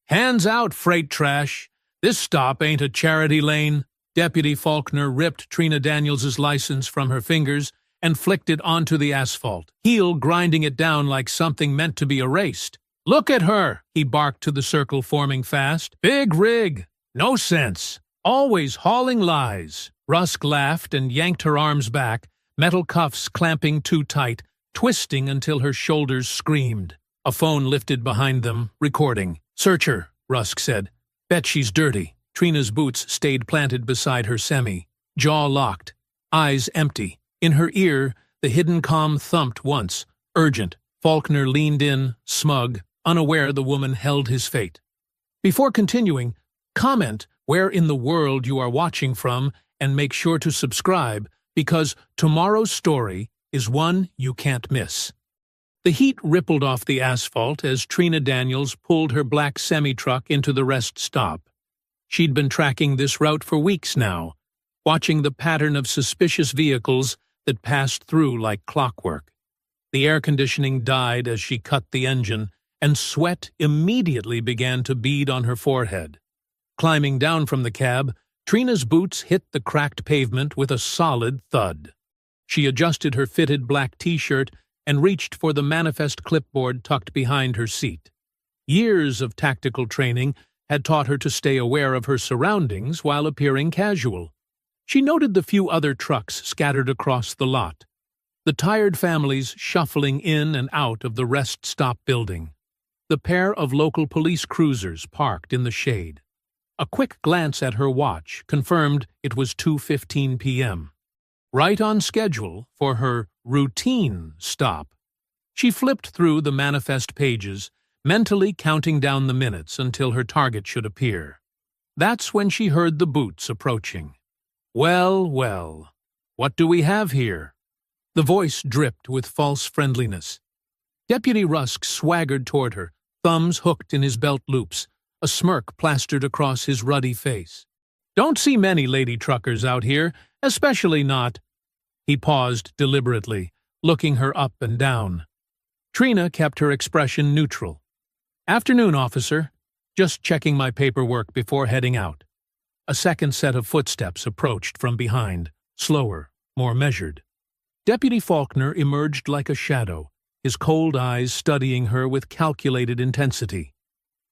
Hands out, freight trash. This stop ain't a charity lane. Deputy Faulkner ripped Trina Daniels's license from her fingers and flicked it onto the asphalt, heel grinding it down like something meant to be erased. Look at her, he barked to the circle forming fast. Big rig. No sense. Always hauling lies. Rusk laughed and yanked her arms back, metal cuffs clamping too tight, twisting until her shoulders screamed. A phone lifted behind them, recording. Search her, Rusk said. Bet she's dirty. Trina's boots stayed planted beside her semi, jaw locked, eyes empty. In her ear, the hidden comm thumped once. Urgent. Faulkner leaned in, smug, unaware the woman held his fate. Before continuing, comment where in the world you are watching from and make sure to subscribe because tomorrow's story is one you can't miss. The heat rippled off the asphalt as Trina Daniels pulled her black semi-truck into the rest stop. She'd been tracking this route for weeks now, watching the pattern of suspicious vehicles that passed through like clockwork. The air conditioning died as she cut the engine, and sweat immediately began to bead on her forehead. Climbing down from the cab, Trina's boots hit the cracked pavement with a solid thud. She adjusted her fitted black t-shirt and reached for the manifest clipboard tucked behind her seat. Years of tactical training had taught her to stay aware of her surroundings while appearing casual. She noted the few other trucks scattered across the lot, the tired families shuffling in and out of the rest stop building, the pair of local police cruisers parked in the shade. A quick glance at her watch confirmed it was 2:15 p.m. Right on schedule for her routine stop. She flipped through the manifest pages, mentally counting down the minutes until her target should appear. That's when she heard the boots approaching. Well, well, what do we have here? The voice dripped with false friendliness. Deputy Rusk swaggered toward her, thumbs hooked in his belt loops, a smirk plastered across his ruddy face. Don't see many lady truckers out here, especially not. He paused deliberately, looking her up and down. Trina kept her expression neutral. Afternoon, officer. Just checking my paperwork before heading out. A second set of footsteps approached from behind, slower, more measured. Deputy Faulkner emerged like a shadow, his cold eyes studying her with calculated intensity.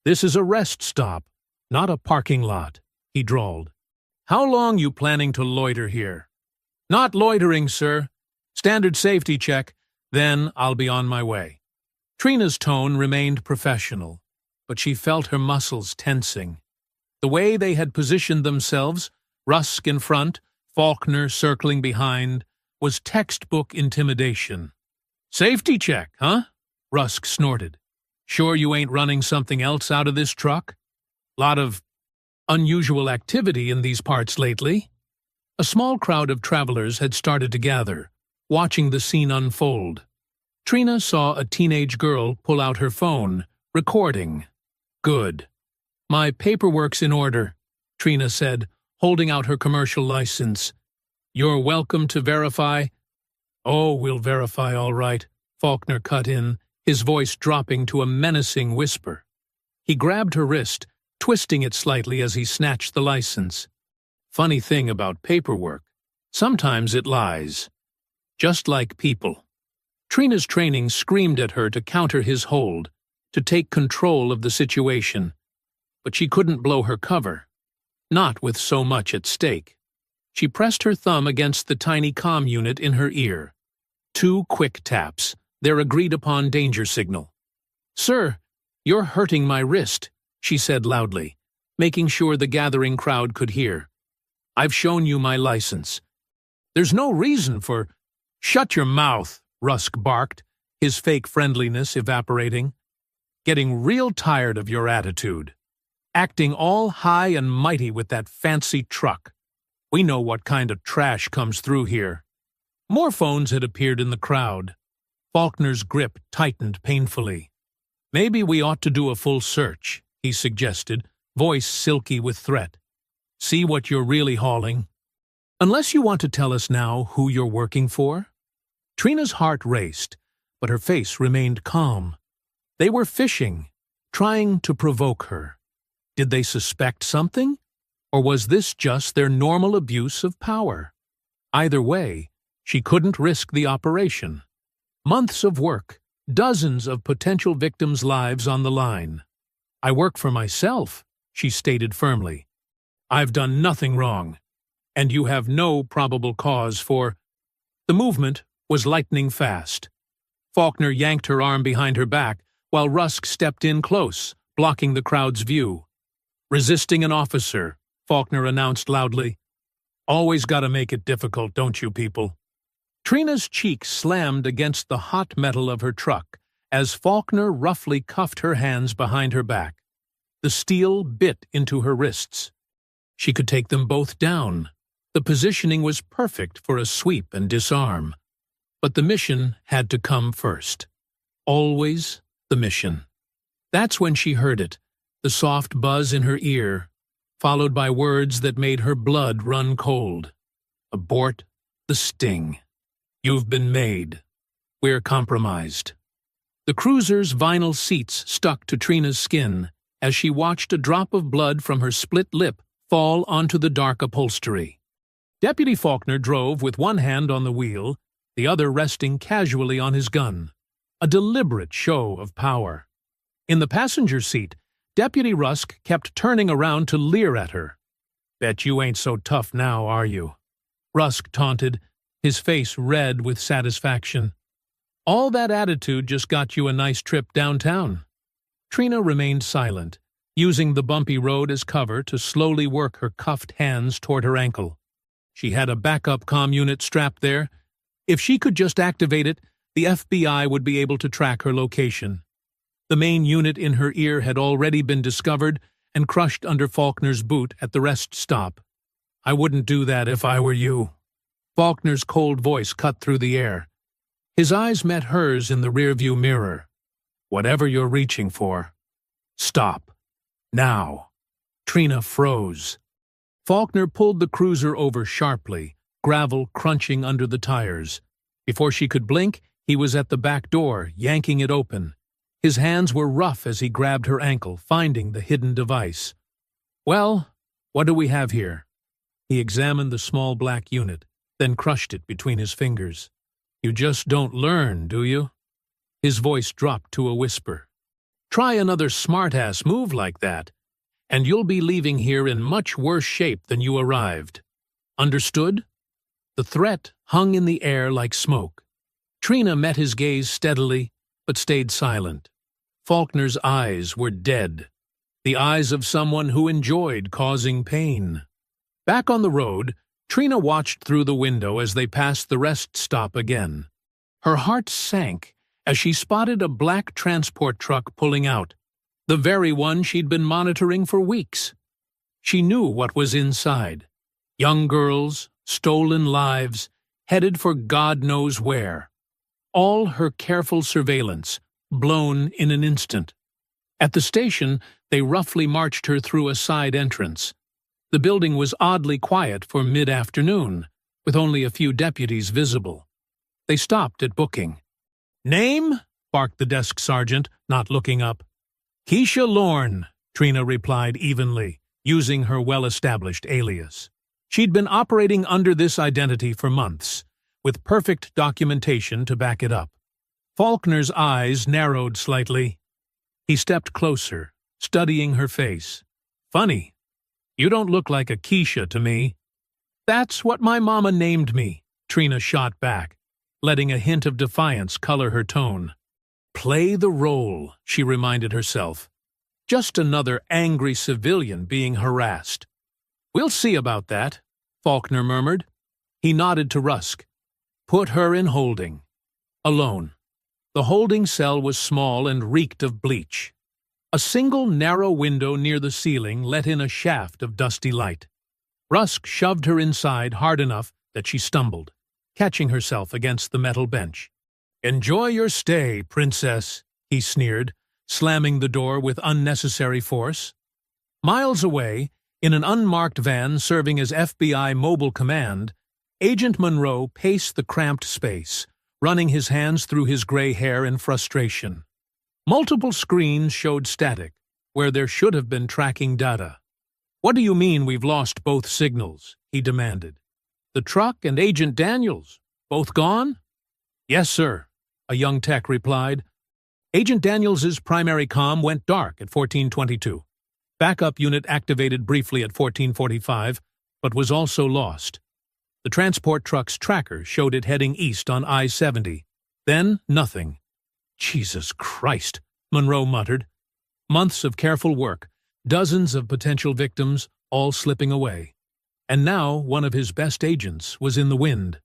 This is a rest stop, not a parking lot, he drawled. How long you planning to loiter here? Not loitering, sir. Standard safety check, then I'll be on my way. Trina's tone remained professional, but she felt her muscles tensing. The way they had positioned themselves, Rusk in front, Faulkner circling behind, was textbook intimidation. Safety check, huh? Rusk snorted. Sure you ain't running something else out of this truck? Lot of unusual activity in these parts lately. A small crowd of travelers had started to gather, watching the scene unfold. Trina saw a teenage girl pull out her phone, recording. Good. My paperwork's in order, Trina said, holding out her commercial license. You're welcome to verify. Oh, we'll verify all right, Faulkner cut in, his voice dropping to a menacing whisper. He grabbed her wrist, twisting it slightly as he snatched the license. Funny thing about paperwork, sometimes it lies. Just like people. Trina's training screamed at her to counter his hold, to take control of the situation. But she couldn't blow her cover. Not with so much at stake. She pressed her thumb against the tiny comm unit in her ear. 2 quick taps, their agreed-upon danger signal. Sir, you're hurting my wrist, she said loudly, making sure the gathering crowd could hear. I've shown you my license. There's no reason for... Shut your mouth, Rusk barked, his fake friendliness evaporating. Getting real tired of your attitude. Acting all high and mighty with that fancy truck. We know what kind of trash comes through here. More phones had appeared in the crowd. Faulkner's grip tightened painfully. Maybe we ought to do a full search, he suggested, voice silky with threat. See what you're really hauling. Unless you want to tell us now who you're working for? Trina's heart raced, but her face remained calm. They were fishing, trying to provoke her. Did they suspect something? Or was this just their normal abuse of power? Either way, she couldn't risk the operation. Months of work, dozens of potential victims' lives on the line. "I work for myself," she stated firmly. "I've done nothing wrong, and you have no probable cause for—" The movement was lightning fast. Faulkner yanked her arm behind her back, while Rusk stepped in close, blocking the crowd's view. "Resisting an officer," Faulkner announced loudly. "Always gotta make it difficult, don't you people?" Trina's cheek slammed against the hot metal of her truck as Faulkner roughly cuffed her hands behind her back. The steel bit into her wrists. She could take them both down. The positioning was perfect for a sweep and disarm. But the mission had to come first. Always the mission. That's when she heard it, the soft buzz in her ear, followed by words that made her blood run cold. "Abort the sting. You've been made. We're compromised." The cruiser's vinyl seats stuck to Trina's skin as she watched a drop of blood from her split lip fall onto the dark upholstery. Deputy Faulkner drove with one hand on the wheel, the other resting casually on his gun. A deliberate show of power. In the passenger seat, Deputy Rusk kept turning around to leer at her. "Bet you ain't so tough now, are you?" Rusk taunted, his face red with satisfaction. "All that attitude just got you a nice trip downtown." Trina remained silent, using the bumpy road as cover to slowly work her cuffed hands toward her ankle. She had a backup comm unit strapped there. If she could just activate it, the FBI would be able to track her location. The main unit in her ear had already been discovered and crushed under Faulkner's boot at the rest stop. "I wouldn't do that if I were you." Faulkner's cold voice cut through the air. His eyes met hers in the rearview mirror. "Whatever you're reaching for, stop. Now." Trina froze. Faulkner pulled the cruiser over sharply, gravel crunching under the tires. Before she could blink, he was at the back door, yanking it open. His hands were rough as he grabbed her ankle, finding the hidden device. "Well, what do we have here?" He examined the small black unit, then crushed it between his fingers. "You just don't learn, do you?" His voice dropped to a whisper. "Try another smart-ass move like that, and you'll be leaving here in much worse shape than you arrived. Understood?" The threat hung in the air like smoke. Trina met his gaze steadily, but stayed silent. Faulkner's eyes were dead, the eyes of someone who enjoyed causing pain. Back on the road, Trina watched through the window as they passed the rest stop again. Her heart sank as she spotted a black transport truck pulling out, the very one she'd been monitoring for weeks. She knew what was inside. Young girls, stolen lives, headed for God knows where. All her careful surveillance, blown in an instant. At the station, they roughly marched her through a side entrance. The building was oddly quiet for mid-afternoon, with only a few deputies visible. They stopped at booking. "Name?" barked the desk sergeant, not looking up. "Keisha Lorne," Trina replied evenly, using her well-established alias. She'd been operating under this identity for months, with perfect documentation to back it up. Faulkner's eyes narrowed slightly. He stepped closer, studying her face. "Funny. You don't look like a Keisha to me." "That's what my mama named me," Trina shot back, letting a hint of defiance color her tone. "Play the role," she reminded herself. Just another angry civilian being harassed. "We'll see about that," Faulkner murmured. He nodded to Rusk. "Put her in holding." Alone. The holding cell was small and reeked of bleach. A single narrow window near the ceiling let in a shaft of dusty light. Rusk shoved her inside hard enough that she stumbled, catching herself against the metal bench. "Enjoy your stay, princess," he sneered, slamming the door with unnecessary force. Miles away, in an unmarked van serving as FBI Mobile Command, Agent Monroe paced the cramped space, running his hands through his gray hair in frustration. Multiple screens showed static, where there should have been tracking data. "What do you mean we've lost both signals?" he demanded. "The truck and Agent Daniels, both gone?" "Yes, sir," a young tech replied. "Agent Daniels's primary comm went dark at 1422. Backup unit activated briefly at 1445, but was also lost. The transport truck's tracker showed it heading east on I-70. Then, nothing." "Jesus Christ," Monroe muttered. Months of careful work, dozens of potential victims, all slipping away. And now one of his best agents was in the wind.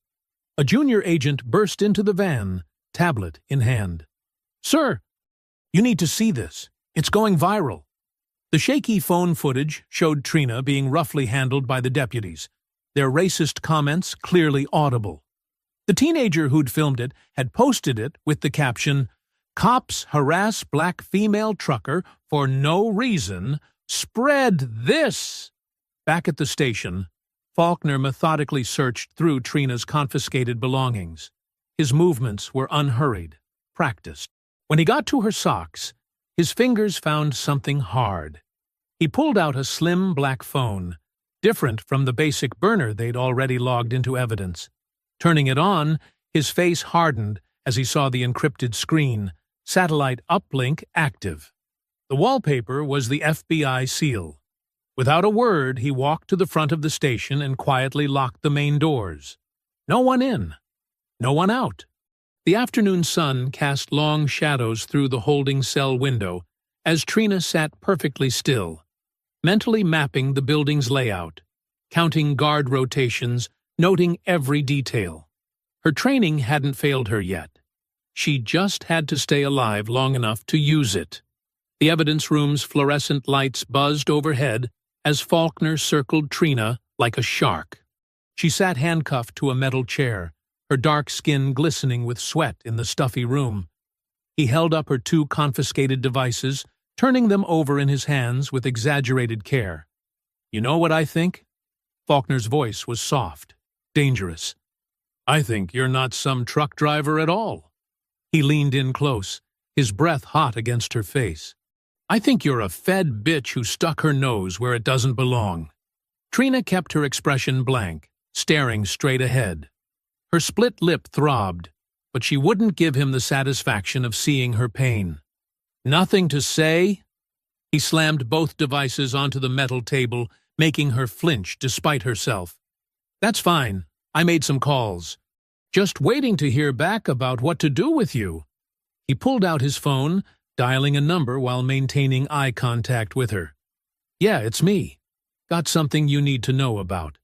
A junior agent burst into the van, tablet in hand. "Sir, you need to see this. It's going viral." The shaky phone footage showed Trina being roughly handled by the deputies, their racist comments clearly audible. The teenager who'd filmed it had posted it with the caption, "Cops harass black female trucker for no reason. Spread this!" Back at the station, Faulkner methodically searched through Trina's confiscated belongings. His movements were unhurried, practiced. When he got to her socks, his fingers found something hard. He pulled out a slim black phone, different from the basic burner they'd already logged into evidence. Turning it on, his face hardened as he saw the encrypted screen, satellite uplink active. The wallpaper was the FBI seal. Without a word, he walked to the front of the station and quietly locked the main doors. No one in, no one out. The afternoon sun cast long shadows through the holding cell window as Trina sat perfectly still, mentally mapping the building's layout, counting guard rotations, noting every detail. Her training hadn't failed her yet. She just had to stay alive long enough to use it. The evidence room's fluorescent lights buzzed overhead as Faulkner circled Trina like a shark. She sat handcuffed to a metal chair, her dark skin glistening with sweat in the stuffy room. He held up her two confiscated devices, turning them over in his hands with exaggerated care. "You know what I think?" Faulkner's voice was soft, dangerous. "I think you're not some truck driver at all." He leaned in close, his breath hot against her face. "I think you're a fed bitch who stuck her nose where it doesn't belong." Trina kept her expression blank, staring straight ahead. Her split lip throbbed, but she wouldn't give him the satisfaction of seeing her pain. "Nothing to say?" He slammed both devices onto the metal table, making her flinch despite herself. "That's fine. I made some calls. Just waiting to hear back about what to do with you." He pulled out his phone, dialing a number while maintaining eye contact with her. "Yeah, it's me. Got something you need to know about."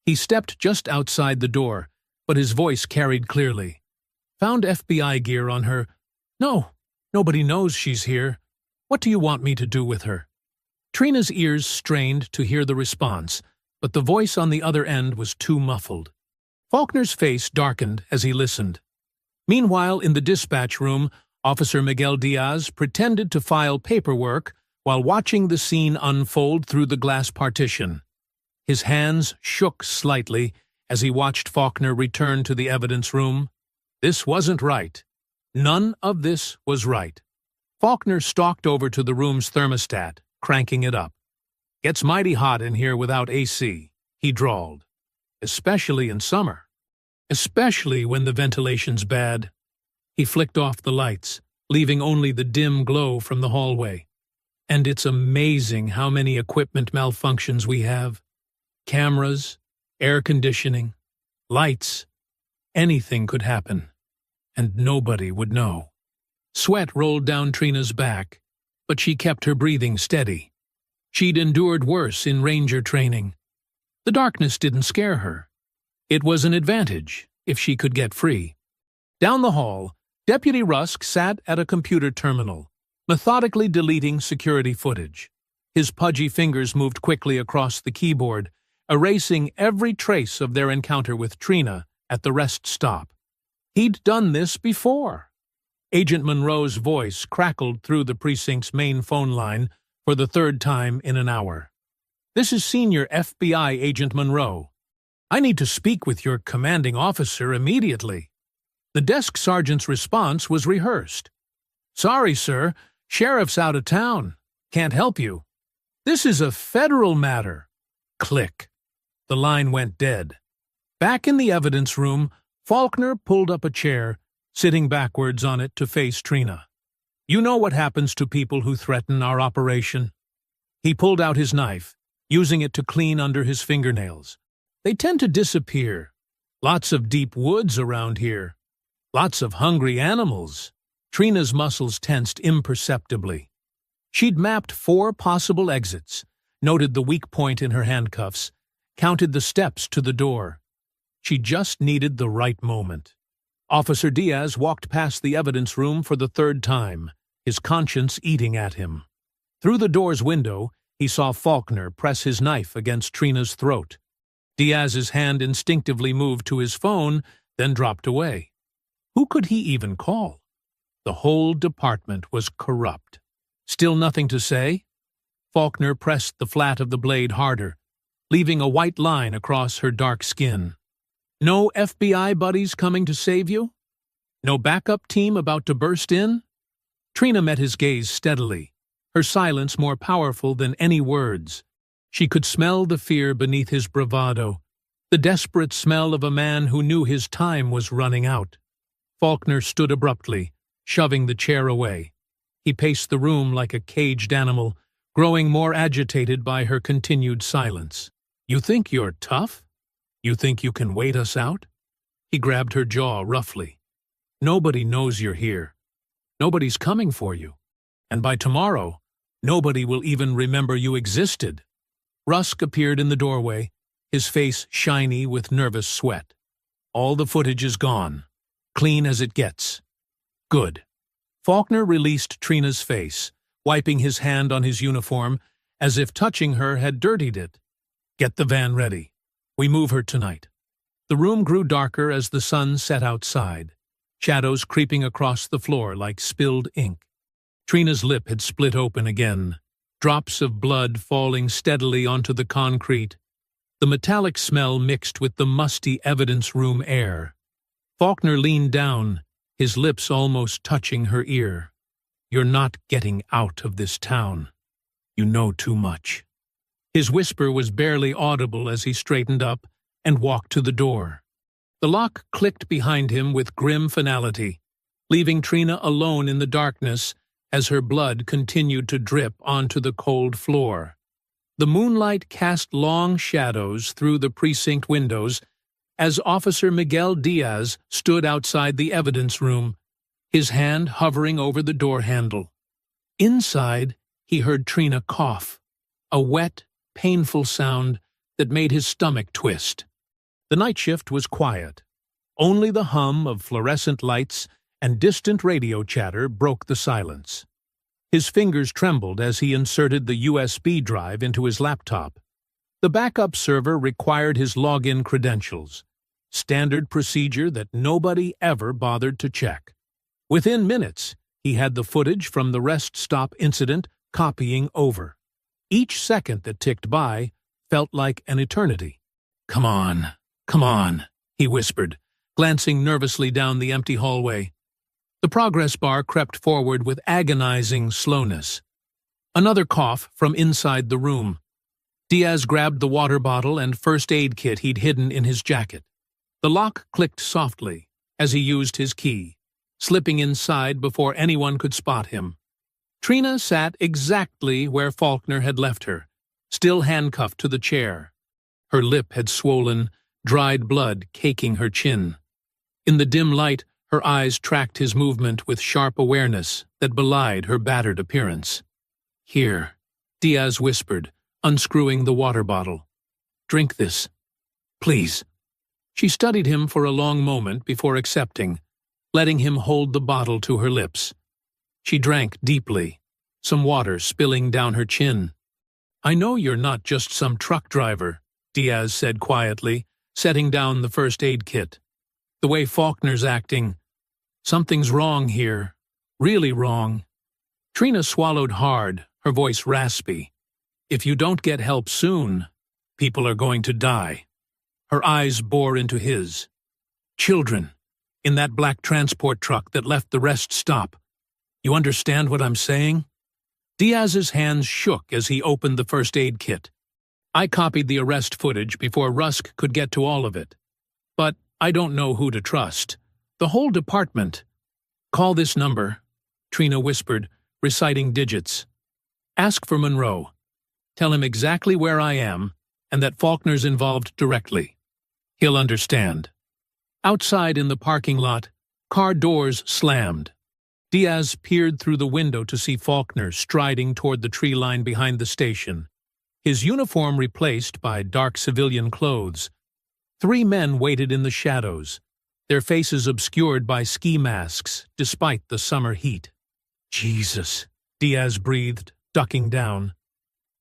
He stepped just outside the door, but his voice carried clearly. "Found FBI gear on her." "No, nobody knows she's here. What do you want me to do with her?" Trina's ears strained to hear the response, but the voice on the other end was too muffled. Faulkner's face darkened as he listened. Meanwhile, in the dispatch room, Officer Miguel Diaz pretended to file paperwork while watching the scene unfold through the glass partition. His hands shook slightly as he watched Faulkner return to the evidence room. This wasn't right. None of this was right. Faulkner stalked over to the room's thermostat, cranking it up. "Gets mighty hot in here without AC," he drawled. "Especially in summer. Especially when the ventilation's bad." He flicked off the lights, leaving only the dim glow from the hallway. "And it's amazing how many equipment malfunctions we have. Cameras, air conditioning, lights. Anything could happen, and nobody would know." Sweat rolled down Trina's back, but she kept her breathing steady. She'd endured worse in ranger training. The darkness didn't scare her. It was an advantage if she could get free. Down the hall, Deputy Rusk sat at a computer terminal, methodically deleting security footage. His pudgy fingers moved quickly across the keyboard, erasing every trace of their encounter with Trina at the rest stop. He'd done this before. Agent Monroe's voice crackled through the precinct's main phone line for the third time in an hour. "This is Senior FBI Agent Monroe. I need to speak with your commanding officer immediately." The desk sergeant's response was rehearsed. "Sorry, sir. Sheriff's out of town. Can't help you. This is a federal matter. Click. The line went dead. Back in the evidence room, Faulkner pulled up a chair, sitting backwards on it to face Trina. You know what happens to people who threaten our operation. He pulled out his knife, using it to clean under his fingernails. They tend to disappear. Lots of deep woods around here. Lots of hungry animals. Trina's muscles tensed imperceptibly. She'd mapped 4 possible exits, noted the weak point in her handcuffs, counted the steps to the door. She just needed the right moment. Officer Diaz walked past the evidence room for the 3rd time, his conscience eating at him. Through the door's window, he saw Faulkner press his knife against Trina's throat. Diaz's hand instinctively moved to his phone, then dropped away. Who could he even call? The whole department was corrupt. Still nothing to say? Faulkner pressed the flat of the blade harder, leaving a white line across her dark skin. No FBI buddies coming to save you? No backup team about to burst in? Trina met his gaze steadily, her silence more powerful than any words. She could smell the fear beneath his bravado, the desperate smell of a man who knew his time was running out. Faulkner stood abruptly, shoving the chair away. He paced the room like a caged animal, growing more agitated by her continued silence. You think you're tough? You think you can wait us out? He grabbed her jaw roughly. Nobody knows you're here. Nobody's coming for you. And by tomorrow, nobody will even remember you existed. Rusk appeared in the doorway, his face shiny with nervous sweat. All the footage is gone. Clean as it gets. Good. Faulkner released Trina's face, wiping his hand on his uniform, as if touching her had dirtied it. Get the van ready. We move her tonight. The room grew darker as the sun set outside, shadows creeping across the floor like spilled ink. Trina's lip had split open again, drops of blood falling steadily onto the concrete. The metallic smell mixed with the musty evidence room air. Faulkner leaned down, his lips almost touching her ear. You're not getting out of this town. You know too much. His whisper was barely audible as he straightened up and walked to the door. The lock clicked behind him with grim finality, leaving Trina alone in the darkness as her blood continued to drip onto the cold floor. The moonlight cast long shadows through the precinct windows as Officer Miguel Diaz stood outside the evidence room, his hand hovering over the door handle. Inside, he heard Trina cough, a wet, painful sound that made his stomach twist. The night shift was quiet. Only the hum of fluorescent lights and distant radio chatter broke the silence. His fingers trembled as he inserted the USB drive into his laptop. The backup server required his login credentials, standard procedure that nobody ever bothered to check. Within minutes, he had the footage from the rest stop incident copying over. Each second that ticked by felt like an eternity. Come on, he whispered, glancing nervously down the empty hallway. The progress bar crept forward with agonizing slowness. Another cough from inside the room. Diaz grabbed the water bottle and first aid kit he'd hidden in his jacket. The lock clicked softly as he used his key, slipping inside before anyone could spot him. Trina sat exactly where Faulkner had left her, still handcuffed to the chair. Her lip had swollen, dried blood caking her chin. In the dim light, her eyes tracked his movement with sharp awareness that belied her battered appearance. Here, Diaz whispered, unscrewing the water bottle. Drink this. Please. She studied him for a long moment before accepting, letting him hold the bottle to her lips. She drank deeply, some water spilling down her chin. I know you're not just some truck driver, Diaz said quietly, setting down the first aid kit. The way Faulkner's acting. Something's wrong here. Really wrong. Trina swallowed hard, her voice raspy. If you don't get help soon, people are going to die. Her eyes bore into his. Children, in that black transport truck that left the rest stop. You understand what I'm saying? Diaz's hands shook as he opened the first aid kit. I copied the arrest footage before Rusk could get to all of it. But I don't know who to trust. The whole department. Call this number, Trina whispered, reciting digits. Ask for Monroe. Tell him exactly where I am and that Faulkner's involved directly. He'll understand. Outside in the parking lot, car doors slammed. Diaz peered through the window to see Faulkner striding toward the tree line behind the station, his uniform replaced by dark civilian clothes. 3 men waited in the shadows, their faces obscured by ski masks despite the summer heat. Jesus, Diaz breathed, ducking down.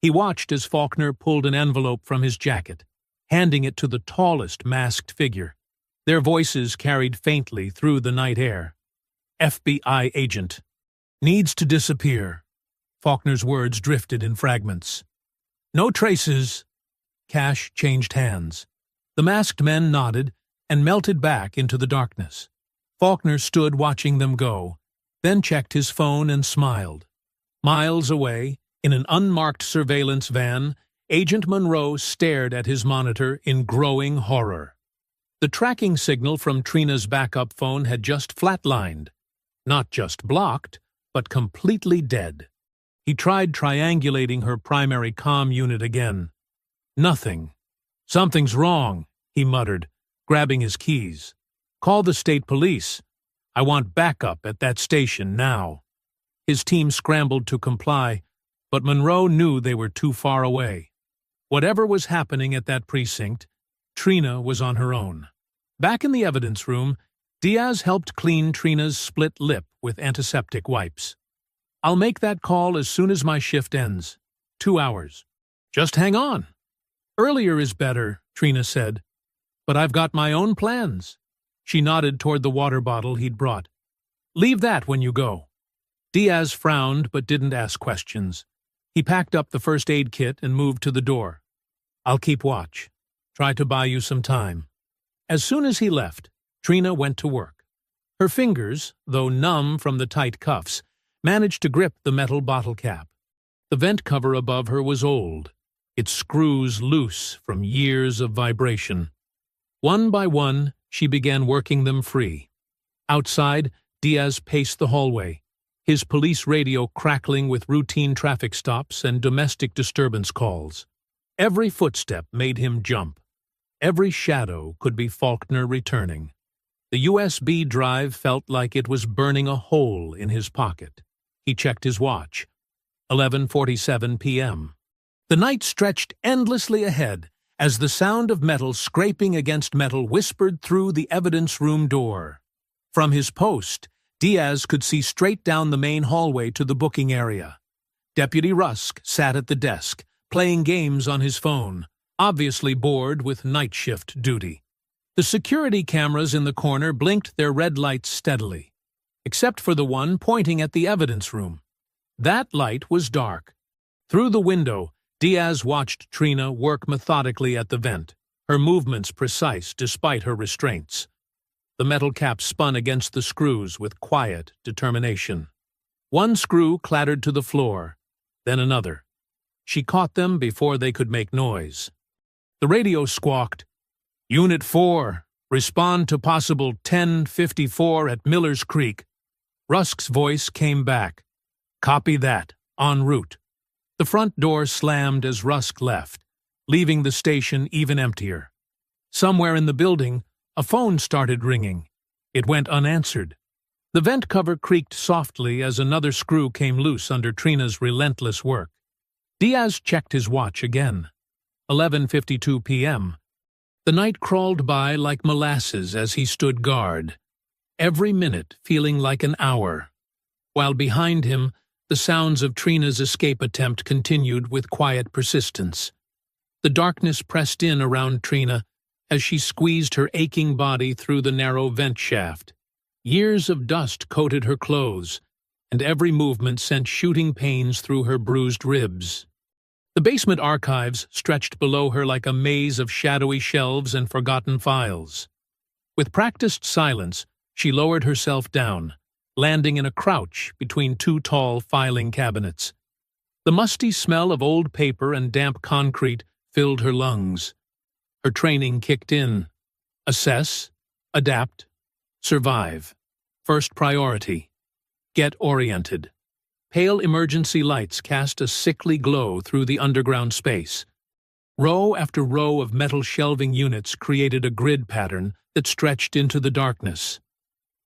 He watched as Faulkner pulled an envelope from his jacket, handing it to the tallest masked figure. Their voices carried faintly through the night air. FBI agent. Needs to disappear. Faulkner's words drifted in fragments. No traces. Cash changed hands. The masked men nodded and melted back into the darkness. Faulkner stood watching them go, then checked his phone and smiled. Miles away, in an unmarked surveillance van, Agent Monroe stared at his monitor in growing horror. The tracking signal from Trina's backup phone had just flatlined. Not just blocked, but completely dead. He tried triangulating her primary comm unit again. Nothing. Something's wrong, he muttered, grabbing his keys. Call the state police. I want backup at that station now. His team scrambled to comply, but Monroe knew they were too far away. Whatever was happening at that precinct, Trina was on her own. Back in the evidence room, Diaz helped clean Trina's split lip with antiseptic wipes. I'll make that call as soon as my shift ends. 2 hours. Just hang on. Earlier is better, Trina said. But I've got my own plans. She nodded toward the water bottle he'd brought. Leave that when you go. Diaz frowned but didn't ask questions. He packed up the first aid kit and moved to the door. I'll keep watch. Try to buy you some time. As soon as he left, Trina went to work. Her fingers, though numb from the tight cuffs, managed to grip the metal bottle cap. The vent cover above her was old, its screws loose from years of vibration. One by one, she began working them free. Outside, Diaz paced the hallway, his police radio crackling with routine traffic stops and domestic disturbance calls. Every footstep made him jump. Every shadow could be Faulkner returning. The USB drive felt like it was burning a hole in his pocket. He checked his watch. 11:47 p.m. The night stretched endlessly ahead as the sound of metal scraping against metal whispered through the evidence room door. From his post, Diaz could see straight down the main hallway to the booking area. Deputy Rusk sat at the desk, playing games on his phone, obviously bored with night shift duty. The security cameras in the corner blinked their red lights steadily, except for the one pointing at the evidence room. That light was dark. Through the window, Diaz watched Trina work methodically at the vent, her movements precise despite her restraints. The metal cap spun against the screws with quiet determination. One screw clattered to the floor, then another. She caught them before they could make noise. The radio squawked, Unit 4, respond to possible 1054 at Miller's Creek. Rusk's voice came back. Copy that, en route. The front door slammed as Rusk left, leaving the station even emptier. Somewhere in the building, a phone started ringing. It went unanswered. The vent cover creaked softly as another screw came loose under Trina's relentless work. Diaz checked his watch again. 11:52 p.m. The night crawled by like molasses as he stood guard, every minute feeling like an hour, while behind him the sounds of Trina's escape attempt continued with quiet persistence. The darkness pressed in around Trina as she squeezed her aching body through the narrow vent shaft. Years of dust coated her clothes, and every movement sent shooting pains through her bruised ribs. The basement archives stretched below her like a maze of shadowy shelves and forgotten files. With practiced silence, she lowered herself down, landing in a crouch between 2 tall filing cabinets. The musty smell of old paper and damp concrete filled her lungs. Her training kicked in. Assess, adapt, survive. First priority. Get oriented. Pale emergency lights cast a sickly glow through the underground space. Row after row of metal shelving units created a grid pattern that stretched into the darkness.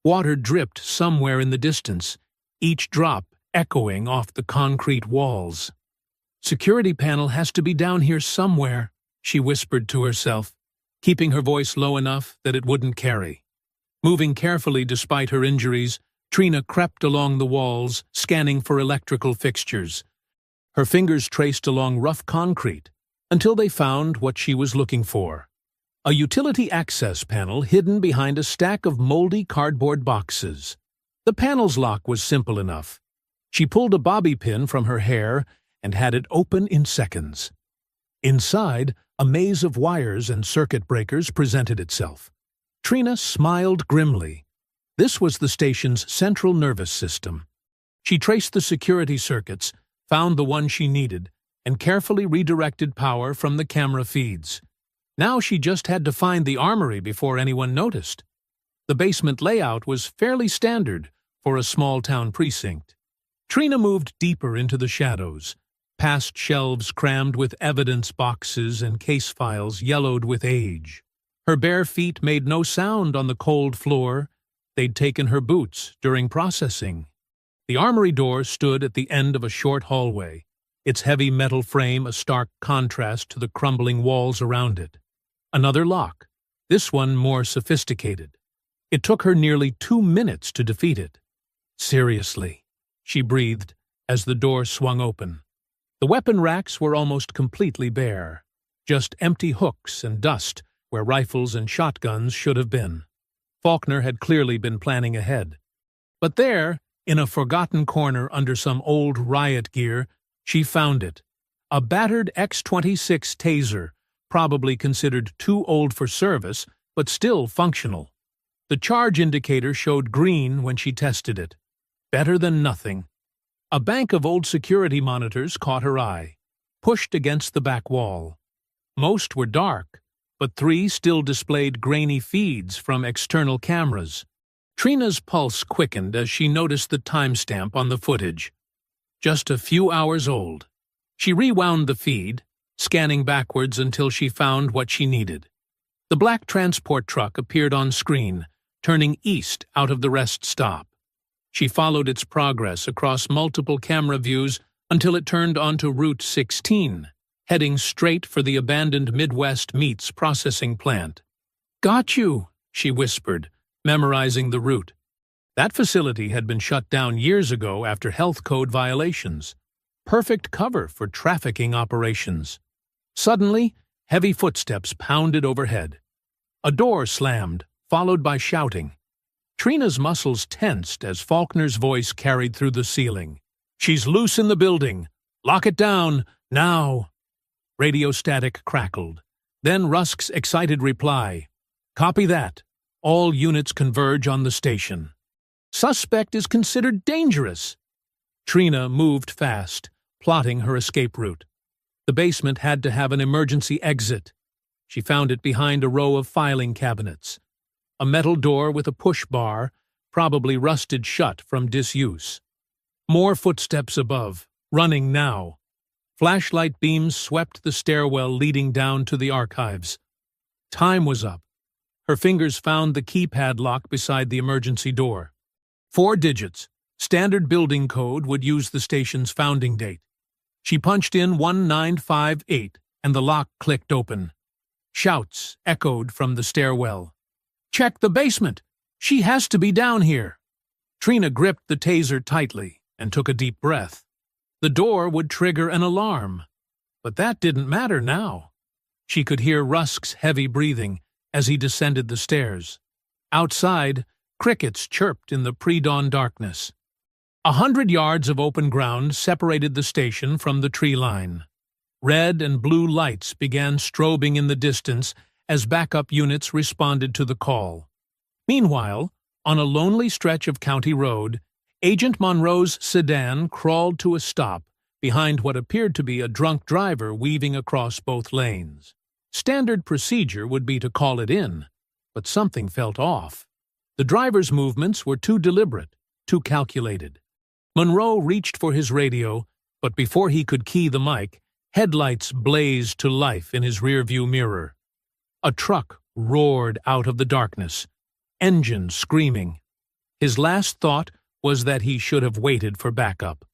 Water dripped somewhere in the distance, each drop echoing off the concrete walls. "Security panel has to be down here somewhere," she whispered to herself, keeping her voice low enough that it wouldn't carry. Moving carefully despite her injuries, Trina crept along the walls, scanning for electrical fixtures. Her fingers traced along rough concrete until they found what she was looking for. A utility access panel hidden behind a stack of moldy cardboard boxes. The panel's lock was simple enough. She pulled a bobby pin from her hair and had it open in seconds. Inside, a maze of wires and circuit breakers presented itself. Trina smiled grimly. This was the station's central nervous system. She traced the security circuits, found the one she needed, and carefully redirected power from the camera feeds. Now she just had to find the armory before anyone noticed. The basement layout was fairly standard for a small-town precinct. Trina moved deeper into the shadows, past shelves crammed with evidence boxes and case files yellowed with age. Her bare feet made no sound on the cold floor. They'd taken her boots during processing. The armory door stood at the end of a short hallway, its heavy metal frame a stark contrast to the crumbling walls around it. Another lock, this one more sophisticated. It took her nearly 2 minutes to defeat it. "Seriously," she breathed as the door swung open. The weapon racks were almost completely bare, just empty hooks and dust where rifles and shotguns should have been. Faulkner had clearly been planning ahead. But there, in a forgotten corner under some old riot gear, she found it. A battered X-26 taser, probably considered too old for service, but still functional. The charge indicator showed green when she tested it. Better than nothing. A bank of old security monitors caught her eye, pushed against the back wall. Most were dark, but 3 still displayed grainy feeds from external cameras. Trina's pulse quickened as she noticed the timestamp on the footage. Just a few hours old. She rewound the feed, scanning backwards until she found what she needed. The black transport truck appeared on screen, turning east out of the rest stop. She followed its progress across multiple camera views until it turned onto Route 16, heading straight for the abandoned Midwest Meats processing plant. "Got you," she whispered, memorizing the route. That facility had been shut down years ago after health code violations. Perfect cover for trafficking operations. Suddenly, heavy footsteps pounded overhead. A door slammed, followed by shouting. Trina's muscles tensed as Faulkner's voice carried through the ceiling. "She's loose in the building. Lock it down, now." Radio static crackled. Then Rusk's excited reply. "Copy that. All units converge on the station. Suspect is considered dangerous." Trina moved fast, plotting her escape route. The basement had to have an emergency exit. She found it behind a row of filing cabinets. A metal door with a push bar, probably rusted shut from disuse. More footsteps above, running now. Flashlight beams swept the stairwell leading down to the archives. Time was up. Her fingers found the keypad lock beside the emergency door. 4 digits. Standard building code would use the station's founding date. She punched in 1958, and the lock clicked open. Shouts echoed from the stairwell. "Check the basement! She has to be down here!" Trina gripped the taser tightly and took a deep breath. The door would trigger an alarm. But that didn't matter now. She could hear Rusk's heavy breathing as he descended the stairs. Outside, crickets chirped in the pre-dawn darkness. 100 yards of open ground separated the station from the tree line. Red and blue lights began strobing in the distance as backup units responded to the call. Meanwhile, on a lonely stretch of county road, Agent Monroe's sedan crawled to a stop behind what appeared to be a drunk driver weaving across both lanes. Standard procedure would be to call it in, but something felt off. The driver's movements were too deliberate, too calculated. Monroe reached for his radio, but before he could key the mic, headlights blazed to life in his rearview mirror. A truck roared out of the darkness, engine screaming. His last thought was that he should have waited for backup.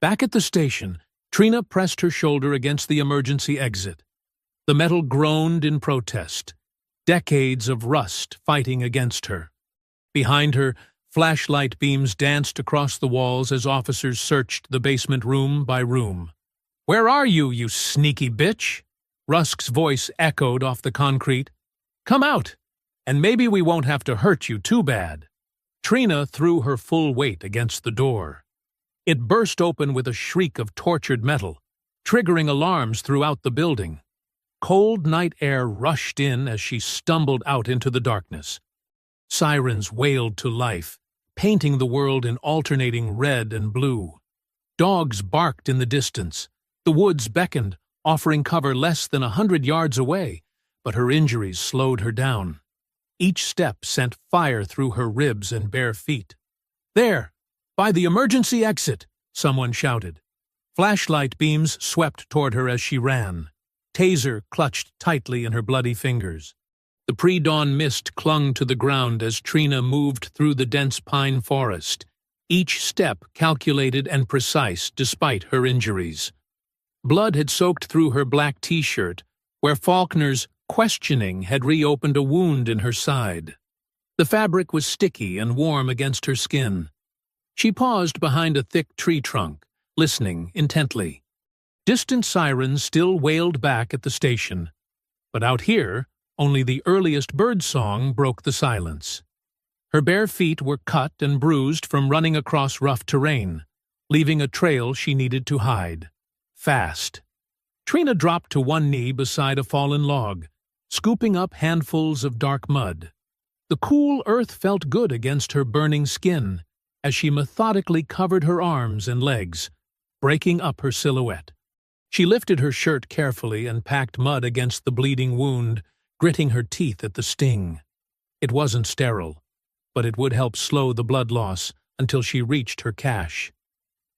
Back at the station, Trina pressed her shoulder against the emergency exit. The metal groaned in protest, decades of rust fighting against her. Behind her, flashlight beams danced across the walls as officers searched the basement room by room. "Where are you, you sneaky bitch?" Rusk's voice echoed off the concrete. "Come out, and maybe we won't have to hurt you too bad." Trina threw her full weight against the door. It burst open with a shriek of tortured metal, triggering alarms throughout the building. Cold night air rushed in as she stumbled out into the darkness. Sirens wailed to life, painting the world in alternating red and blue. Dogs barked in the distance. The woods beckoned, offering cover less than 100 yards away, but her injuries slowed her down. Each step sent fire through her ribs and bare feet. "There! By the emergency exit!" someone shouted. Flashlight beams swept toward her as she ran. Taser clutched tightly in her bloody fingers. The pre-dawn mist clung to the ground as Trina moved through the dense pine forest, each step calculated and precise despite her injuries. Blood had soaked through her black t-shirt, where Faulkner's questioning had reopened a wound in her side. The fabric was sticky and warm against her skin. She paused behind a thick tree trunk, listening intently. Distant sirens still wailed back at the station, but out here, only the earliest bird song broke the silence. Her bare feet were cut and bruised from running across rough terrain, leaving a trail she needed to hide. Fast. Trina dropped to one knee beside a fallen log, scooping up handfuls of dark mud. The cool earth felt good against her burning skin as she methodically covered her arms and legs, breaking up her silhouette. She lifted her shirt carefully and packed mud against the bleeding wound, gritting her teeth at the sting. It wasn't sterile, but it would help slow the blood loss until she reached her cache.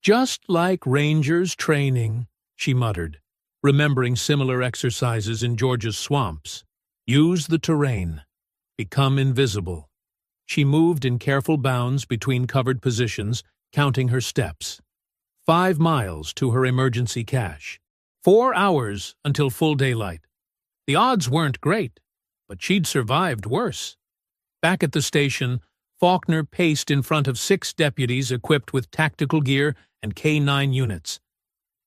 "Just like Rangers training," she muttered, remembering similar exercises in Georgia's swamps. Use the terrain. Become invisible. She moved in careful bounds between covered positions, counting her steps. 5 miles to her emergency cache. 4 hours until full daylight. The odds weren't great, but she'd survived worse. Back at the station, Faulkner paced in front of 6 deputies equipped with tactical gear and K-9 units.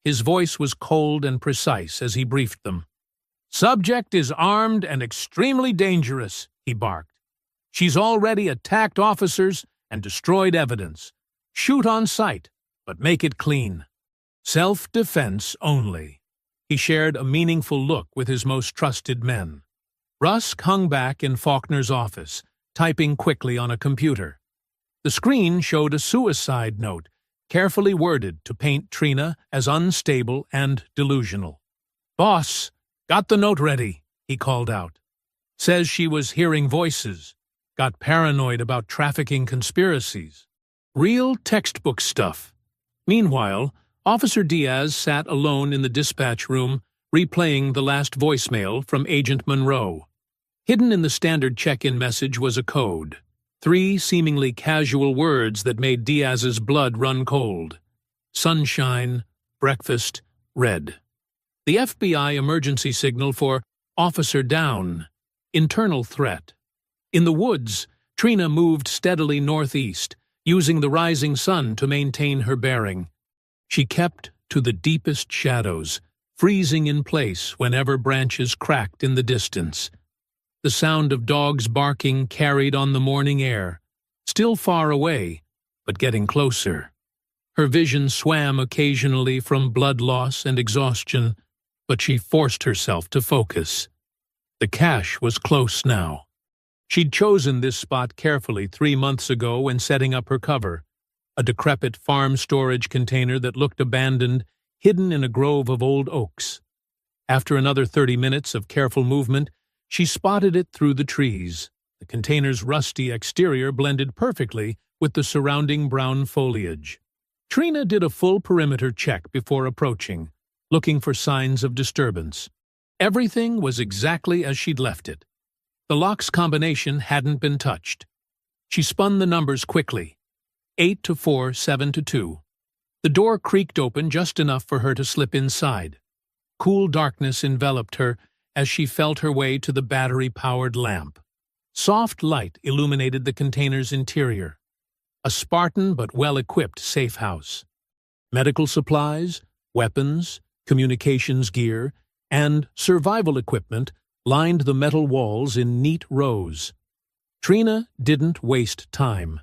His voice was cold and precise as he briefed them. "Subject is armed and extremely dangerous," he barked. "She's already attacked officers and destroyed evidence. Shoot on sight, but make it clean. Self-defense only." He shared a meaningful look with his most trusted men. Rusk hung back in Faulkner's office, typing quickly on a computer. The screen showed a suicide note, carefully worded to paint Trina as unstable and delusional. "Boss, got the note ready," he called out. "Says she was hearing voices, got paranoid about trafficking conspiracies. Real textbook stuff." Meanwhile, Officer Diaz sat alone in the dispatch room, replaying the last voicemail from Agent Monroe. Hidden in the standard check-in message was a code. 3 seemingly casual words that made Diaz's blood run cold. Sunshine, breakfast, red. The FBI emergency signal for "Officer down," internal threat. In the woods, Trina moved steadily northeast, using the rising sun to maintain her bearing. She kept to the deepest shadows, freezing in place whenever branches cracked in the distance. The sound of dogs barking carried on the morning air, still far away, but getting closer. Her vision swam occasionally from blood loss and exhaustion, but she forced herself to focus. The cache was close now. She'd chosen this spot carefully 3 months ago when setting up her cover. A decrepit farm storage container that looked abandoned, hidden in a grove of old oaks. After another 30 minutes of careful movement, she spotted it through the trees. The container's rusty exterior blended perfectly with the surrounding brown foliage. Trina did a full perimeter check before approaching, looking for signs of disturbance. Everything was exactly as she'd left it. The lock's combination hadn't been touched. She spun the numbers quickly. 8 to 4, 7 to 2. The door creaked open just enough for her to slip inside. Cool darkness enveloped her as she felt her way to the battery-powered lamp. Soft light illuminated the container's interior. A Spartan but well-equipped safe house. Medical supplies, weapons, communications gear, and survival equipment lined the metal walls in neat rows. Trina didn't waste time.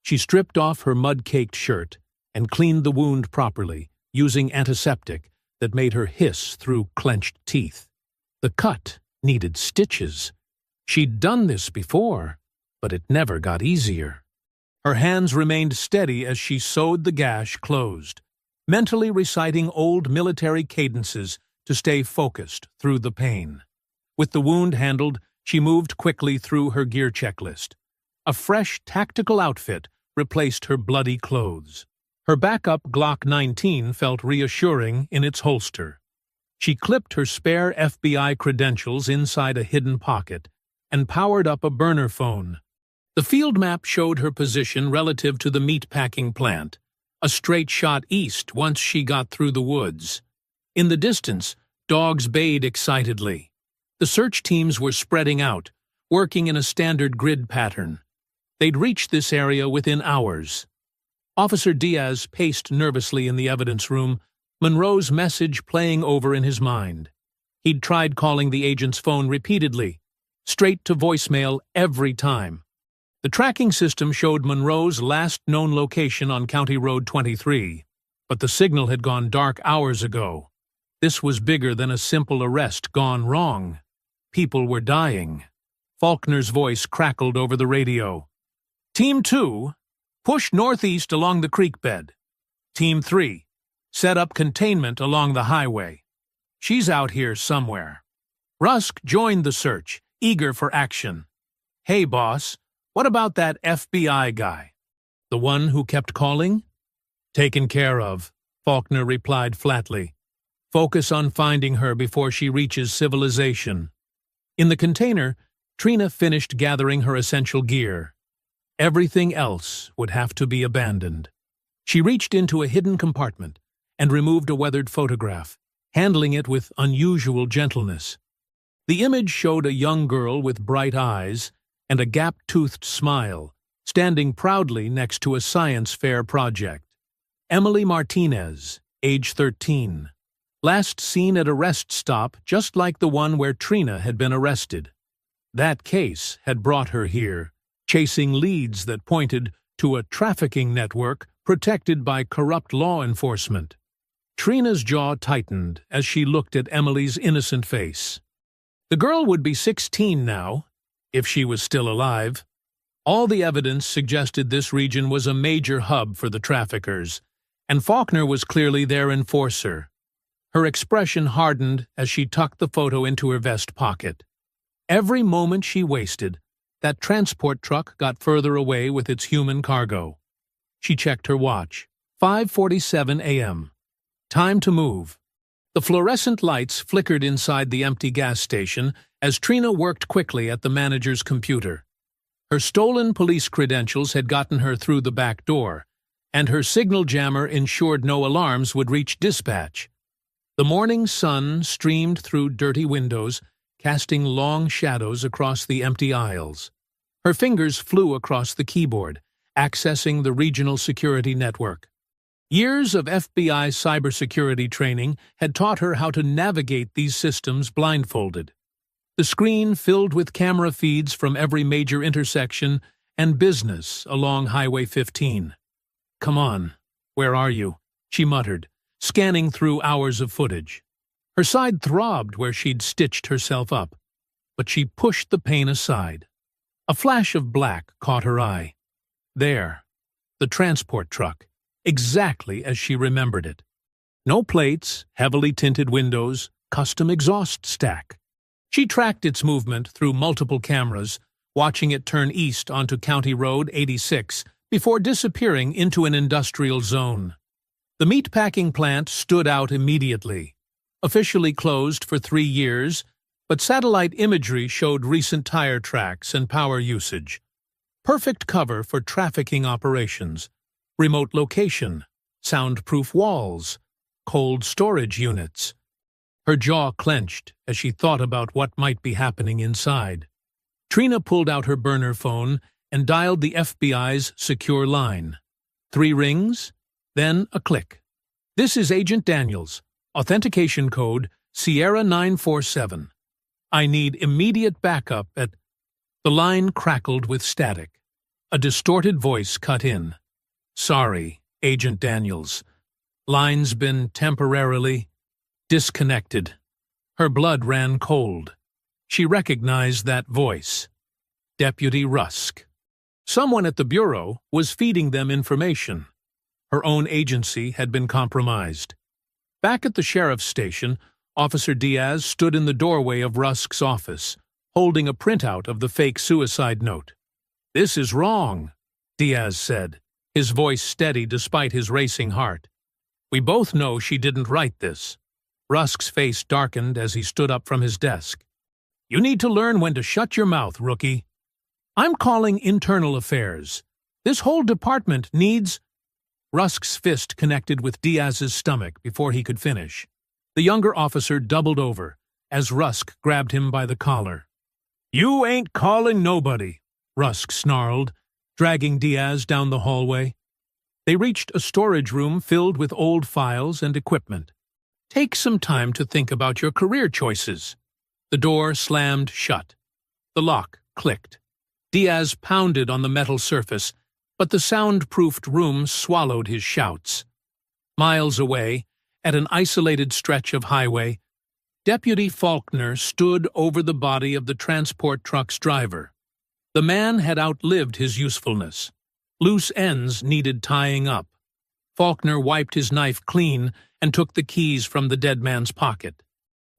She stripped off her mud-caked shirt and cleaned the wound properly, using antiseptic that made her hiss through clenched teeth. The cut needed stitches. She'd done this before, but it never got easier. Her hands remained steady as she sewed the gash closed, mentally reciting old military cadences to stay focused through the pain. With the wound handled, she moved quickly through her gear checklist. A fresh tactical outfit replaced her bloody clothes. Her backup Glock 19 felt reassuring in its holster. She clipped her spare FBI credentials inside a hidden pocket and powered up a burner phone. The field map showed her position relative to the meatpacking plant, a straight shot east once she got through the woods. In the distance, dogs bayed excitedly. The search teams were spreading out, working in a standard grid pattern. They'd reached this area within hours. Officer Diaz paced nervously in the evidence room, Monroe's message playing over in his mind. He'd tried calling the agent's phone repeatedly, straight to voicemail every time. The tracking system showed Monroe's last known location on County Road 23, but the signal had gone dark hours ago. This was bigger than a simple arrest gone wrong. People were dying. Faulkner's voice crackled over the radio. Team 2, push northeast along the creek bed. Team 3, set up containment along the highway. She's out here somewhere. Rusk joined the search, eager for action. Hey, boss, what about that FBI guy? The one who kept calling? Taken care of, Faulkner replied flatly. Focus on finding her before she reaches civilization. In the container, Trina finished gathering her essential gear. Everything else would have to be abandoned. She reached into a hidden compartment and removed a weathered photograph, handling it with unusual gentleness. The image showed a young girl with bright eyes and a gap-toothed smile, standing proudly next to a science fair project. Emily Martinez, age 13. Last seen at a rest stop just like the one where Trina had been arrested. That case had brought her here, chasing leads that pointed to a trafficking network protected by corrupt law enforcement. Trina's jaw tightened as she looked at Emily's innocent face. The girl would be 16 now, if she was still alive. All the evidence suggested this region was a major hub for the traffickers, and Faulkner was clearly their enforcer. Her expression hardened as she tucked the photo into her vest pocket. Every moment she wasted, that transport truck got further away with its human cargo. She checked her watch. 5:47 a.m. Time to move. The fluorescent lights flickered inside the empty gas station as Trina worked quickly at the manager's computer. Her stolen police credentials had gotten her through the back door, and her signal jammer ensured no alarms would reach dispatch. The morning sun streamed through dirty windows, casting long shadows across the empty aisles. Her fingers flew across the keyboard, accessing the regional security network. Years of FBI cybersecurity training had taught her how to navigate these systems blindfolded. The screen filled with camera feeds from every major intersection and business along Highway 15. Come on, where are you? She muttered, scanning through hours of footage. Her side throbbed where she'd stitched herself up, but she pushed the pain aside. A flash of black caught her eye. There, the transport truck, exactly as she remembered it. No plates, heavily tinted windows, custom exhaust stack. She tracked its movement through multiple cameras, watching it turn east onto County Road 86 before disappearing into an industrial zone. The meatpacking plant stood out immediately. Officially closed for 3 years, but satellite imagery showed recent tire tracks and power usage. Perfect cover for trafficking operations. Remote location, soundproof walls, cold storage units. Her jaw clenched as she thought about what might be happening inside. Trina pulled out her burner phone and dialed the FBI's secure line. 3 rings, then a click. "This is Agent Daniels. Authentication code Sierra 947. I need immediate backup at—" The line crackled with static. A distorted voice cut in. "Sorry, Agent Daniels. Line's been temporarily disconnected." Her blood ran cold. She recognized that voice. Deputy Rusk. Someone at the Bureau was feeding them information. Her own agency had been compromised. Back at the sheriff's station, Officer Diaz stood in the doorway of Rusk's office, holding a printout of the fake suicide note. "This is wrong," Diaz said, his voice steady despite his racing heart. "We both know she didn't write this." Rusk's face darkened as he stood up from his desk. "You need to learn when to shut your mouth, rookie. I'm calling internal affairs. This whole department needs—" Rusk's fist connected with Diaz's stomach before he could finish. The younger officer doubled over as Rusk grabbed him by the collar. "You ain't calling nobody," Rusk snarled, dragging Diaz down the hallway. They reached a storage room filled with old files and equipment. "Take some time to think about your career choices." The door slammed shut. The lock clicked. Diaz pounded on the metal surface, but the soundproofed room swallowed his shouts. Miles away, at an isolated stretch of highway, Deputy Faulkner stood over the body of the transport truck's driver. The man had outlived his usefulness. Loose ends needed tying up. Faulkner wiped his knife clean and took the keys from the dead man's pocket.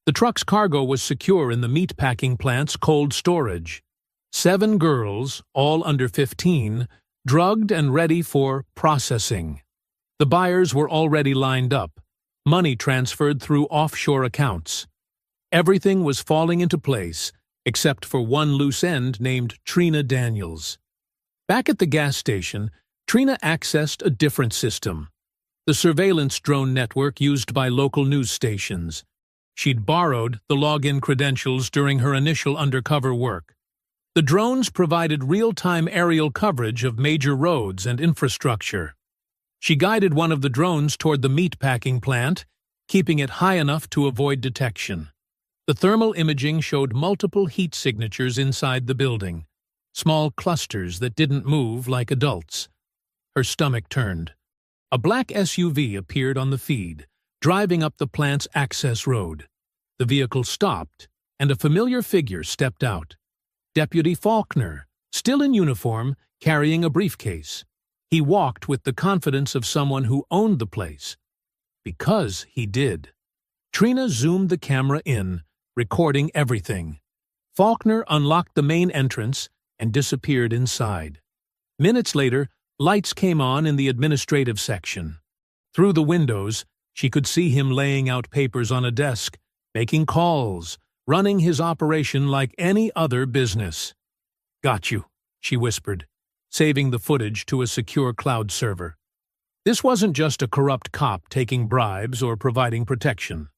The truck's cargo was secure in the meatpacking plant's cold storage. 7 girls, all under 15, drugged and ready for processing. The buyers were already lined up, money transferred through offshore accounts. Everything was falling into place, except for one loose end named Trina Daniels. Back at the gas station, Trina accessed a different system, the surveillance drone network used by local news stations. She'd borrowed the login credentials during her initial undercover work. The drones provided real-time aerial coverage of major roads and infrastructure. She guided one of the drones toward the meatpacking plant, keeping it high enough to avoid detection. The thermal imaging showed multiple heat signatures inside the building, small clusters that didn't move like adults. Her stomach turned. A black SUV appeared on the feed, driving up the plant's access road. The vehicle stopped, and a familiar figure stepped out. Deputy Faulkner, still in uniform, carrying a briefcase. He walked with the confidence of someone who owned the place. Because he did. Trina zoomed the camera in, recording everything. Faulkner unlocked the main entrance and disappeared inside. Minutes later, lights came on in the administrative section. Through the windows, she could see him laying out papers on a desk, making calls, running his operation like any other business. "Got you," she whispered, saving the footage to a secure cloud server. This wasn't just a corrupt cop taking bribes or providing protection.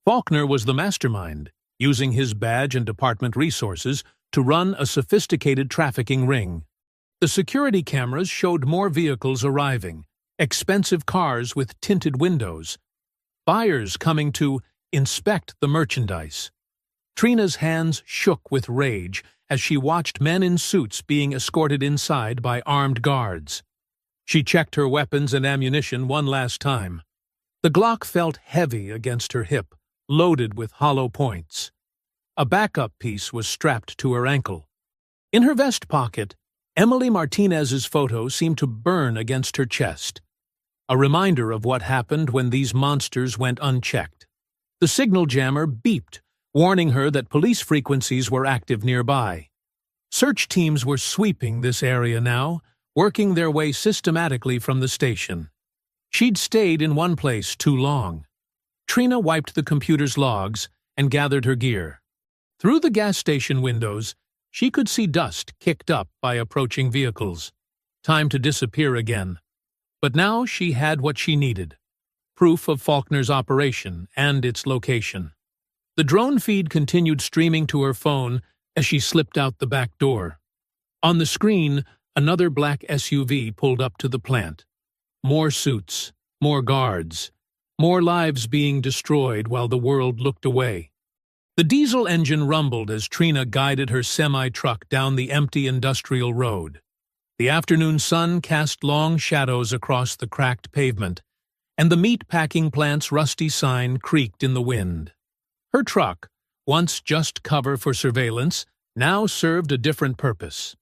Faulkner was the mastermind, using his badge and department resources to run a sophisticated trafficking ring. The security cameras showed more vehicles arriving, expensive cars with tinted windows, buyers coming to inspect the merchandise. Trina's hands shook with rage as she watched men in suits being escorted inside by armed guards. She checked her weapons and ammunition one last time. The Glock felt heavy against her hip, loaded with hollow points. A backup piece was strapped to her ankle. In her vest pocket, Emily Martinez's photo seemed to burn against her chest. a reminder of what happened when these monsters went unchecked. The signal jammer beeped, warning her that police frequencies were active nearby. Search teams were sweeping this area now, working their way systematically from the station. She'd stayed in one place too long. Trina wiped the computer's logs and gathered her gear. Through the gas station windows, she could see dust kicked up by approaching vehicles. Time to disappear again. But now she had what she needed: proof of Faulkner's operation and its location. The drone feed continued streaming to her phone as she slipped out the back door. On the screen, another black SUV pulled up to the plant. More suits, more guards, more lives being destroyed while the world looked away. The diesel engine rumbled as Trina guided her semi-truck down the empty industrial road. The afternoon sun cast long shadows across the cracked pavement, and the meat-packing plant's rusty sign creaked in the wind. Her truck, once just cover for surveillance, now served a different purpose.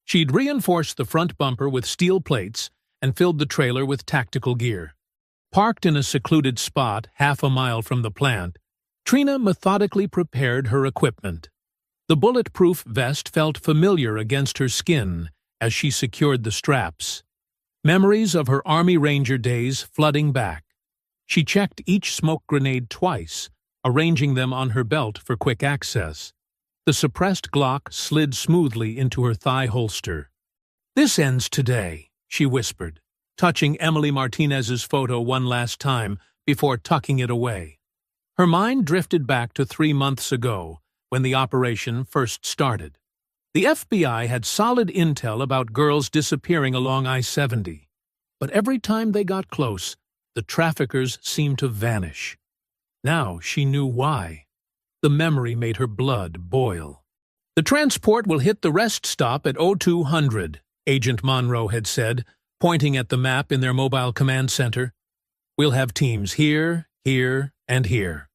She'd reinforced the front bumper with steel plates and filled the trailer with tactical gear. Parked in a secluded spot half a mile from the plant, Trina methodically prepared her equipment. The bulletproof vest felt familiar against her skin as she secured the straps. Memories of her Army Ranger days flooding back. She checked each smoke grenade twice, arranging them on her belt for quick access. The suppressed Glock slid smoothly into her thigh holster. "This ends today," she whispered, touching Emily Martinez's photo one last time before tucking it away. Her mind drifted back to 3 months ago, when the operation first started. The FBI had solid intel about girls disappearing along I-70, but every time they got close, the traffickers seemed to vanish. Now she knew why. The memory made her blood boil. "The transport will hit the rest stop at 0200, Agent Monroe had said, pointing at the map in their mobile command center. "We'll have teams here, here, and here."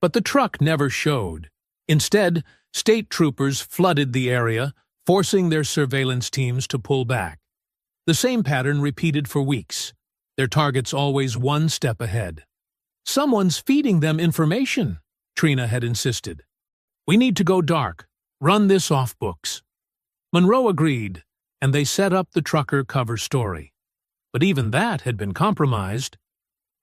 But the truck never showed. Instead, state troopers flooded the area, forcing their surveillance teams to pull back. The same pattern repeated for weeks, their targets always one step ahead. "Someone's feeding them information," Trina had insisted. "We need to go dark. Run this off books." Monroe agreed, and they set up the trucker cover story. But even that had been compromised.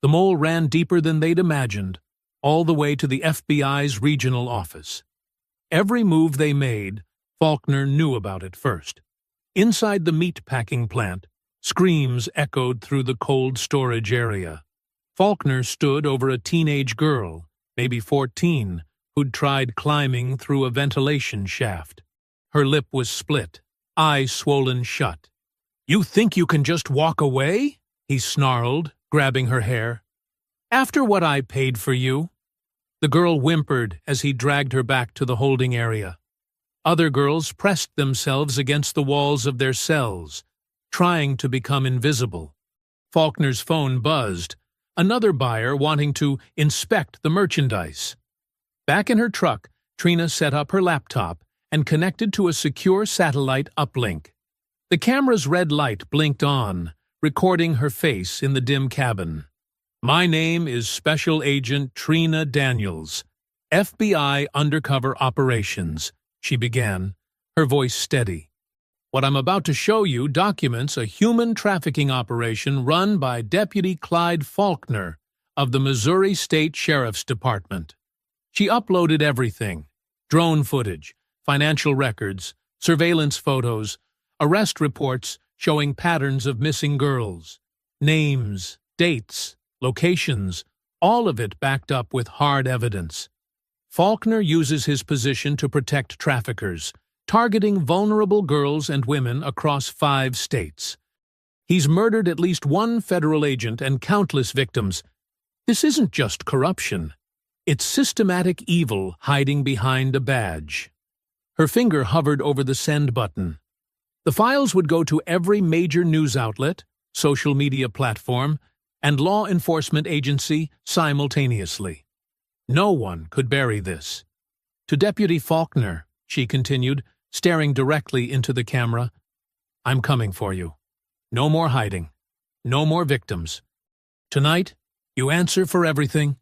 The mole ran deeper than they'd imagined, all the way to the FBI's regional office. Every move they made, Faulkner knew about it first. Inside the meat-packing plant, screams echoed through the cold storage area. Faulkner stood over a teenage girl, maybe 14, who'd tried climbing through a ventilation shaft. Her lip was split, eye swollen shut. "You think you can just walk away?" he snarled, grabbing her hair. "After what I paid for you?" The girl whimpered as he dragged her back to the holding area. Other girls pressed themselves against the walls of their cells, trying to become invisible. Faulkner's phone buzzed, another buyer wanting to inspect the merchandise. Back in her truck, Trina set up her laptop and connected to a secure satellite uplink. The camera's red light blinked on, recording her face in the dim cabin. "My name is Special Agent Trina Daniels, FBI Undercover Operations," she began, her voice steady. "What I'm about to show you documents a human trafficking operation run by Deputy Clyde Faulkner of the Missouri State Sheriff's Department." She uploaded everything: drone footage, financial records, surveillance photos, arrest reports showing patterns of missing girls, names, dates, locations, all of it backed up with hard evidence. Faulkner uses his position to protect traffickers, targeting vulnerable girls and women across 5 states. He's murdered at least one federal agent and countless victims. This isn't just corruption. It's systematic evil hiding behind a badge. Her finger hovered over the send button. The files would go to every major news outlet, social media platform, and law enforcement agency simultaneously. No one could bury this. "To Deputy Faulkner," she continued, staring directly into the camera, "I'm coming for you. No more hiding. No more victims. Tonight, you answer for everything."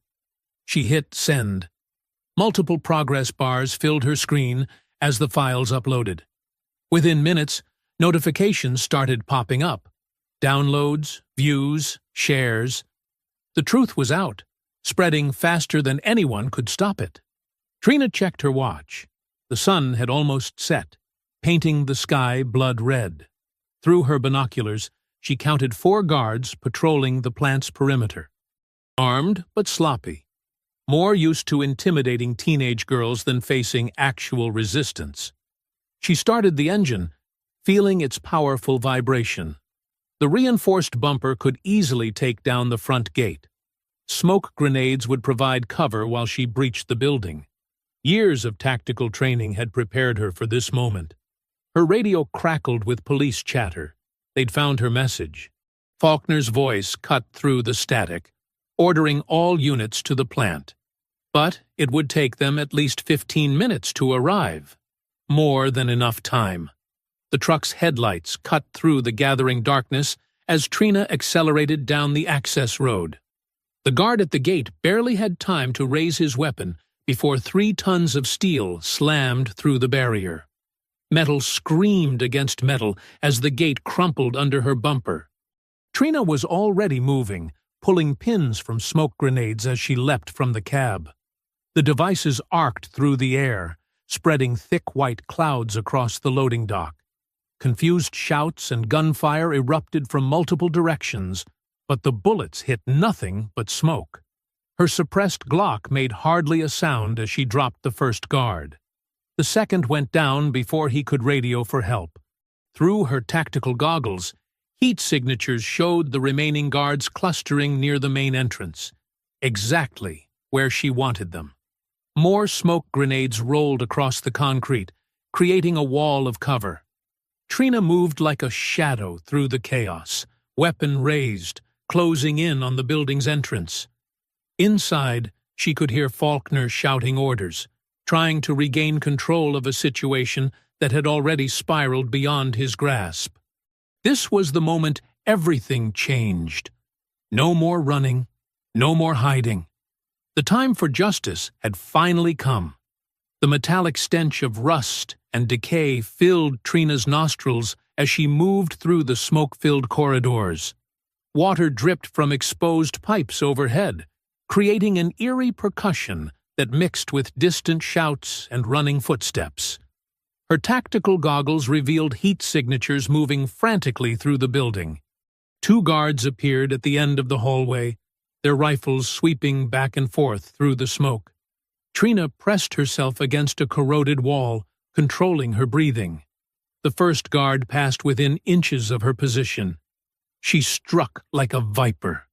She hit send. Multiple progress bars filled her screen as the files uploaded. Within minutes, notifications started popping up. Downloads, views, shares. The truth was out, spreading faster than anyone could stop it. Trina checked her watch. The sun had almost set, painting the sky blood red. Through her binoculars, she counted 4 guards patrolling the plant's perimeter. Armed but sloppy, more used to intimidating teenage girls than facing actual resistance. She started the engine, feeling its powerful vibration. The reinforced bumper could easily take down the front gate. Smoke grenades would provide cover while she breached the building. Years of tactical training had prepared her for this moment. Her radio crackled with police chatter. They'd found her message. Faulkner's voice cut through the static, ordering all units to the plant. But it would take them at least 15 minutes to arrive. More than enough time. The truck's headlights cut through the gathering darkness as Trina accelerated down the access road. The guard at the gate barely had time to raise his weapon before 3 tons of steel slammed through the barrier. Metal screamed against metal as the gate crumpled under her bumper. Trina was already moving, pulling pins from smoke grenades as she leapt from the cab. The devices arced through the air, spreading thick white clouds across the loading dock. Confused shouts and gunfire erupted from multiple directions, but the bullets hit nothing but smoke. Her suppressed Glock made hardly a sound as she dropped the first guard. The second went down before he could radio for help. Through her tactical goggles, heat signatures showed the remaining guards clustering near the main entrance, exactly where she wanted them. More smoke grenades rolled across the concrete, creating a wall of cover. Trina moved like a shadow through the chaos, weapon raised, closing in on the building's entrance. Inside, she could hear Faulkner shouting orders, trying to regain control of a situation that had already spiraled beyond his grasp. This was the moment everything changed. No more running, no more hiding. The time for justice had finally come. The metallic stench of rust and decay filled Trina's nostrils as she moved through the smoke-filled corridors. Water dripped from exposed pipes overhead, creating an eerie percussion that mixed with distant shouts and running footsteps. Her tactical goggles revealed heat signatures moving frantically through the building. 2 guards appeared at the end of the hallway, their rifles sweeping back and forth through the smoke. Trina pressed herself against a corroded wall, controlling her breathing. The first guard passed within inches of her position. She struck like a viper.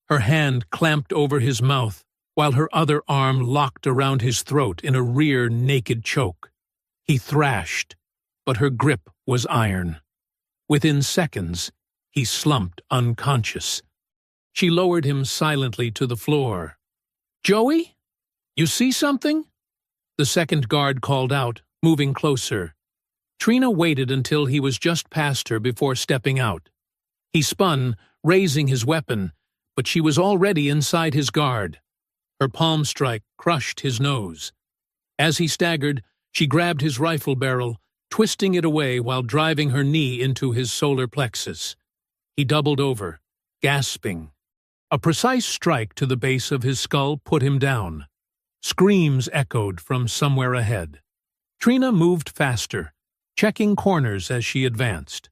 Her hand clamped over his mouth, while her other arm locked around his throat in a rear naked choke. He thrashed, but her grip was iron. Within seconds, he slumped unconscious. She lowered him silently to the floor. "Joey? You see something?" The second guard called out, moving closer. Trina waited until he was just past her before stepping out. He spun, raising his weapon, but she was already inside his guard. Her palm strike crushed his nose. As he staggered, she grabbed his rifle barrel, twisting it away while driving her knee into his solar plexus. He doubled over, gasping. A precise strike to the base of his skull put him down. Screams echoed from somewhere ahead. Trina moved faster, checking corners as she advanced.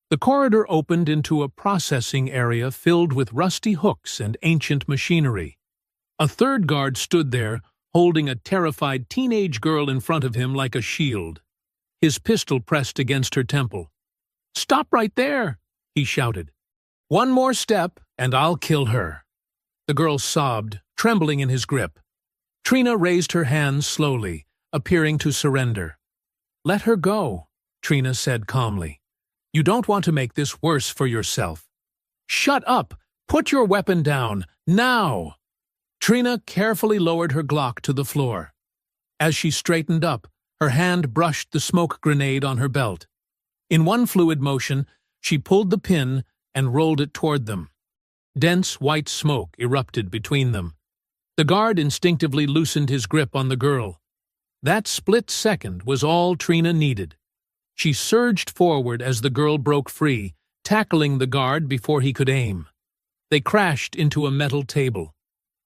The corridor opened into a processing area filled with rusty hooks and ancient machinery. A third guard stood there, holding a terrified teenage girl in front of him like a shield. His pistol pressed against her temple. "Stop right there!" he shouted. "One more step, and I'll kill her." The girl sobbed, trembling in his grip. Trina raised her hands slowly, appearing to surrender. "Let her go," Trina said calmly. "You don't want to make this worse for yourself." "Shut up! Put your weapon down, now!" Trina carefully lowered her Glock to the floor. As she straightened up, her hand brushed the smoke grenade on her belt. In one fluid motion, she pulled the pin and rolled it toward them. Dense white smoke erupted between them. The guard instinctively loosened his grip on the girl. That split second was all Trina needed. She surged forward as the girl broke free, tackling the guard before he could aim. They crashed into a metal table.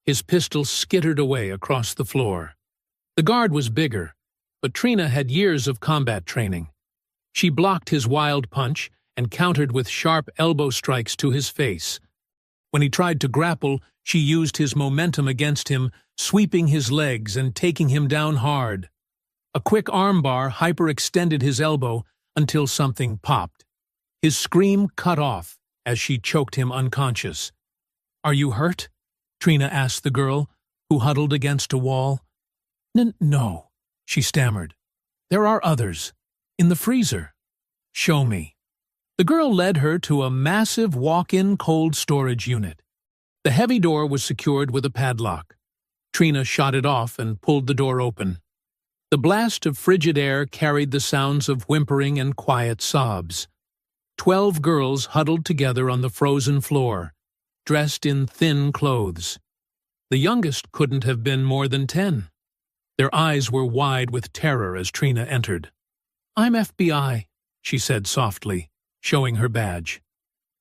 His pistol skittered away across the floor. The guard was bigger, but Trina had years of combat training. She blocked his wild punch and countered with sharp elbow strikes to his face. When he tried to grapple, she used his momentum against him, sweeping his legs and taking him down hard. A quick armbar hyperextended his elbow until something popped. His scream cut off as she choked him unconscious. "Are you hurt?" Trina asked the girl, who huddled against a wall. No, she stammered. "There are others. In the freezer." "Show me." The girl led her to a massive walk-in cold storage unit. The heavy door was secured with a padlock. Trina shot it off and pulled the door open. The blast of frigid air carried the sounds of whimpering and quiet sobs. 12 girls huddled together on the frozen floor, dressed in thin clothes. The youngest couldn't have been more than 10. Their eyes were wide with terror as Trina entered. "I'm FBI," she said softly, showing her badge.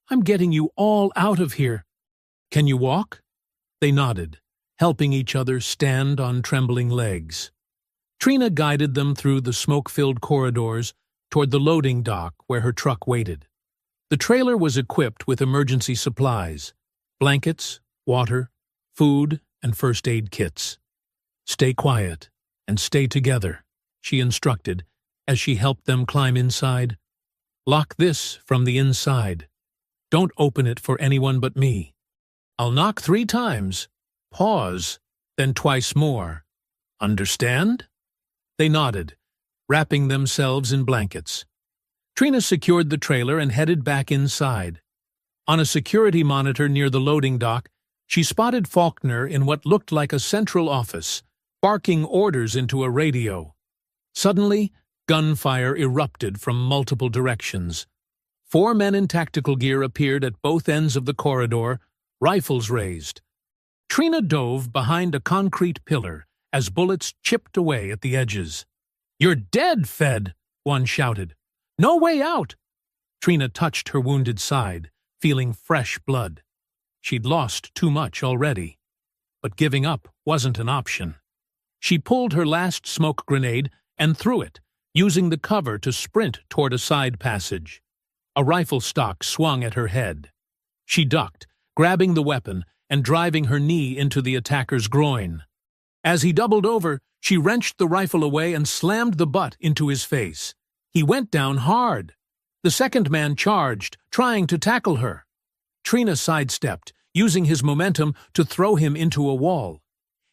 "I'm getting you all out of here. Can you walk?" They nodded, helping each other stand on trembling legs. Trina guided them through the smoke-filled corridors toward the loading dock where her truck waited. The trailer was equipped with emergency supplies: blankets, water, food, and first aid kits. "Stay quiet and stay together," she instructed as she helped them climb inside. "Lock this from the inside. Don't open it for anyone but me. I'll knock 3 times, pause, then twice more. Understand?" They nodded, wrapping themselves in blankets. Trina secured the trailer and headed back inside. On a security monitor near the loading dock, she spotted Faulkner in what looked like a central office, barking orders into a radio. Suddenly, gunfire erupted from multiple directions. 4 men in tactical gear appeared at both ends of the corridor, rifles raised. Trina dove behind a concrete pillar as bullets chipped away at the edges. "You're dead, Fed!" one shouted. "No way out!" Trina touched her wounded side, feeling fresh blood. She'd lost too much already. But giving up wasn't an option. She pulled her last smoke grenade and threw it, using the cover to sprint toward a side passage. A rifle stock swung at her head. She ducked, grabbing the weapon and driving her knee into the attacker's groin. As he doubled over, she wrenched the rifle away and slammed the butt into his face. He went down hard. The second man charged, trying to tackle her. Trina sidestepped, using his momentum to throw him into a wall.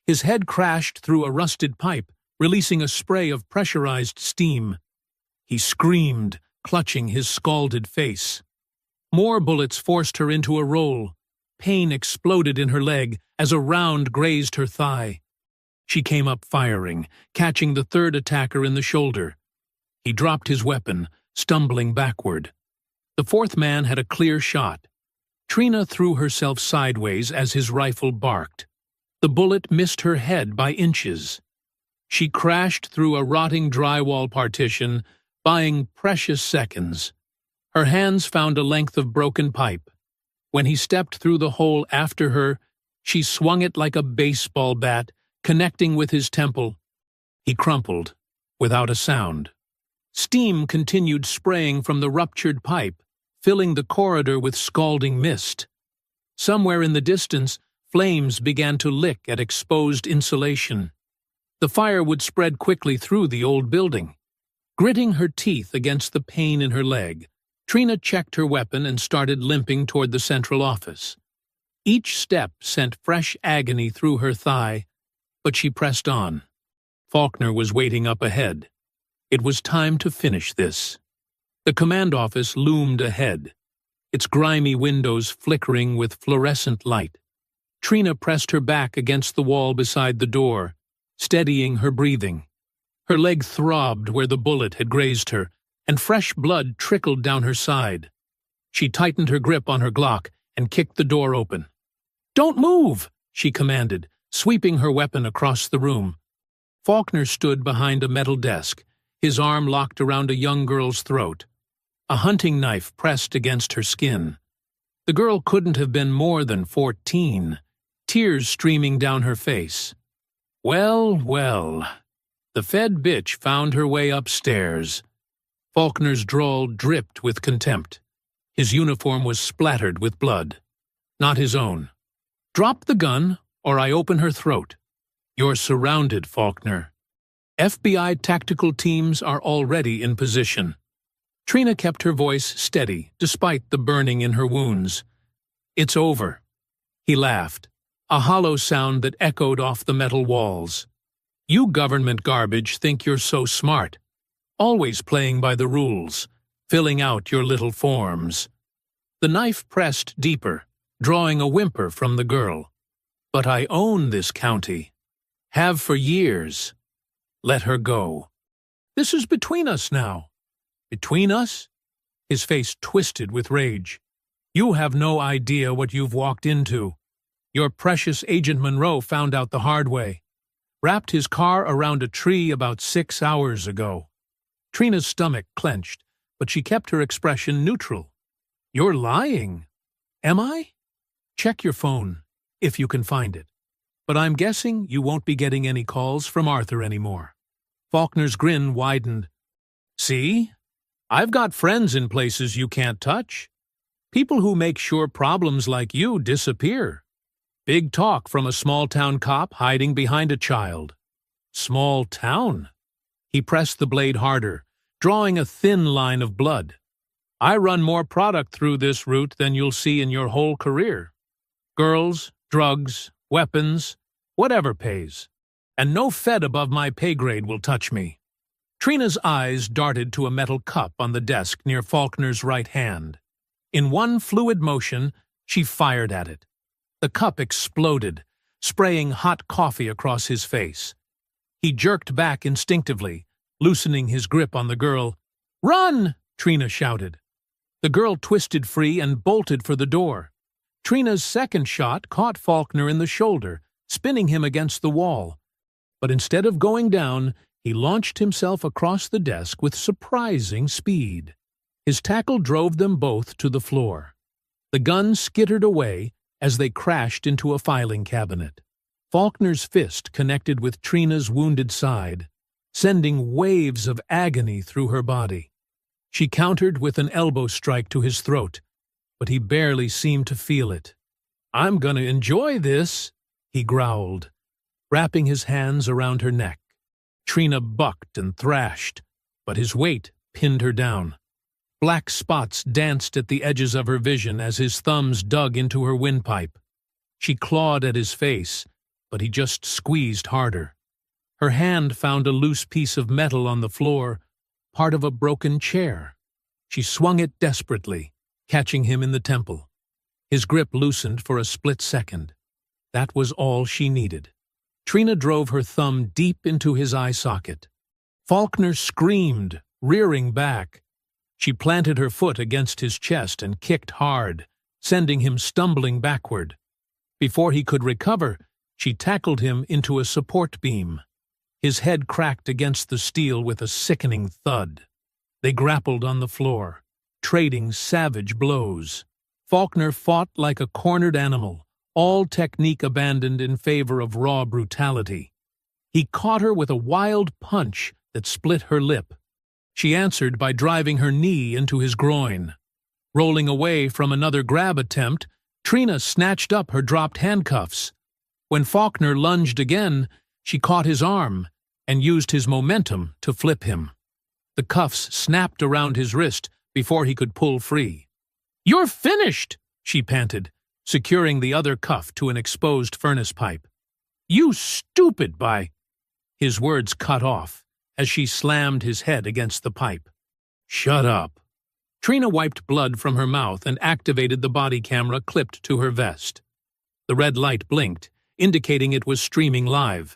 His head crashed through a rusted pipe, releasing a spray of pressurized steam. He screamed, clutching his scalded face. More bullets forced her into a roll. Pain exploded in her leg as a round grazed her thigh. She came up firing, catching the third attacker in the shoulder. He dropped his weapon, stumbling backward. The fourth man had a clear shot. Trina threw herself sideways as his rifle barked. The bullet missed her head by inches. She crashed through a rotting drywall partition, buying precious seconds. Her hands found a length of broken pipe. When he stepped through the hole after her, she swung it like a baseball bat, connecting with his temple. He crumpled, without a sound. Steam continued spraying from the ruptured pipe, filling the corridor with scalding mist. Somewhere in the distance, flames began to lick at exposed insulation. The fire would spread quickly through the old building. Gritting her teeth against the pain in her leg, Trina checked her weapon and started limping toward the central office. Each step sent fresh agony through her thigh, but she pressed on. Faulkner was waiting up ahead. It was time to finish this. The command office loomed ahead, its grimy windows flickering with fluorescent light. Trina pressed her back against the wall beside the door, steadying her breathing. Her leg throbbed where the bullet had grazed her, and fresh blood trickled down her side. She tightened her grip on her Glock and kicked the door open. "Don't move!" she commanded, sweeping her weapon across the room. Faulkner stood behind a metal desk, his arm locked around a young girl's throat. A hunting knife pressed against her skin. The girl couldn't have been more than 14, tears streaming down her face. Well, well, the fed bitch found her way upstairs. Faulkner's drawl dripped with contempt. His uniform was splattered with blood. Not his own. "Drop the gun, or I open her throat. You're surrounded, Faulkner. FBI tactical teams are already in position." Trina kept her voice steady, despite the burning in her wounds. "It's over." He laughed, a hollow sound that echoed off the metal walls. "You government garbage think you're so smart, always playing by the rules, filling out your little forms." The knife pressed deeper, drawing a whimper from the girl. "But I own this county. Have for years. Let her go. This is between us now." "Between us?" His face twisted with rage. "You have no idea what you've walked into. Your precious Agent Monroe found out the hard way. Wrapped his car around a tree about 6 hours ago." Trina's stomach clenched, but she kept her expression neutral. "You're lying." "Am I? Check your phone, if you can find it. But I'm guessing you won't be getting any calls from Arthur anymore." Faulkner's grin widened. "See? I've got friends in places you can't touch. People who make sure problems like you disappear. Big talk from a small-town cop hiding behind a child." "Small town?" He pressed the blade harder, drawing a thin line of blood. "I run more product through this route than you'll see in your whole career. Girls, drugs, weapons, whatever pays. And no Fed above my pay grade will touch me." Trina's eyes darted to a metal cup on the desk near Faulkner's right hand. In one fluid motion, she fired at it. The cup exploded, spraying hot coffee across his face. He jerked back instinctively, loosening his grip on the girl. "Run!" Trina shouted. The girl twisted free and bolted for the door. Trina's second shot caught Faulkner in the shoulder, spinning him against the wall. But instead of going down, he launched himself across the desk with surprising speed. His tackle drove them both to the floor. The gun skittered away as they crashed into a filing cabinet. Faulkner's fist connected with Trina's wounded side, sending waves of agony through her body. She countered with an elbow strike to his throat, but he barely seemed to feel it. "I'm gonna enjoy this," he growled, wrapping his hands around her neck. Trina bucked and thrashed, but his weight pinned her down. Black spots danced at the edges of her vision as his thumbs dug into her windpipe. She clawed at his face, but he just squeezed harder. Her hand found a loose piece of metal on the floor, part of a broken chair. She swung it desperately, catching him in the temple. His grip loosened for a split second. That was all she needed. Trina drove her thumb deep into his eye socket. Faulkner screamed, rearing back. She planted her foot against his chest and kicked hard, sending him stumbling backward. Before he could recover, she tackled him into a support beam. His head cracked against the steel with a sickening thud. They grappled on the floor, trading savage blows. Faulkner fought like a cornered animal, all technique abandoned in favor of raw brutality. He caught her with a wild punch that split her lip. She answered by driving her knee into his groin. Rolling away from another grab attempt, Trina snatched up her dropped handcuffs. When Faulkner lunged again, she caught his arm and used his momentum to flip him. The cuffs snapped around his wrist before he could pull free. "You're finished!" she panted, securing the other cuff to an exposed furnace pipe. "You stupid by—" His words cut off as she slammed his head against the pipe. "Shut up." Trina wiped blood from her mouth and activated the body camera clipped to her vest. The red light blinked, indicating it was streaming live.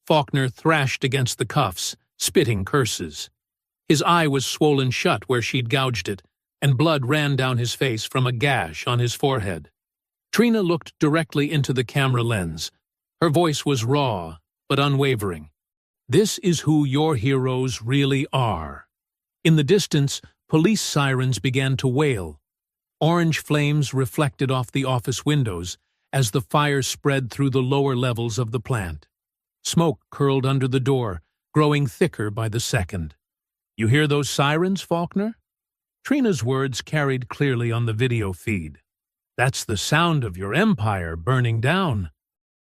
Faulkner thrashed against the cuffs, spitting curses. His eye was swollen shut where she'd gouged it, and blood ran down his face from a gash on his forehead. Trina looked directly into the camera lens. Her voice was raw, but unwavering. This is who your heroes really are. In the distance, police sirens began to wail. Orange flames reflected off the office windows as the fire spread through the lower levels of the plant. Smoke curled under the door, growing thicker by the second. You hear those sirens, Faulkner? Trina's words carried clearly on the video feed. That's the sound of your empire burning down.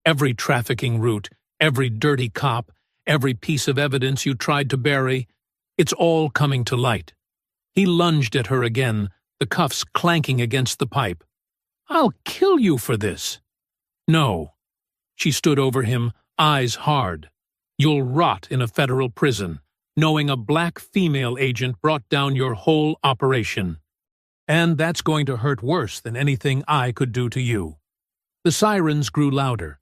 Every trafficking route, every dirty cop, every piece of evidence you tried to bury, it's all coming to light. He lunged at her again, the cuffs clanking against the pipe. I'll kill you for this. No. She stood over him, eyes hard. You'll rot in a federal prison, knowing a black female agent brought down your whole operation. And that's going to hurt worse than anything I could do to you. The sirens grew louder,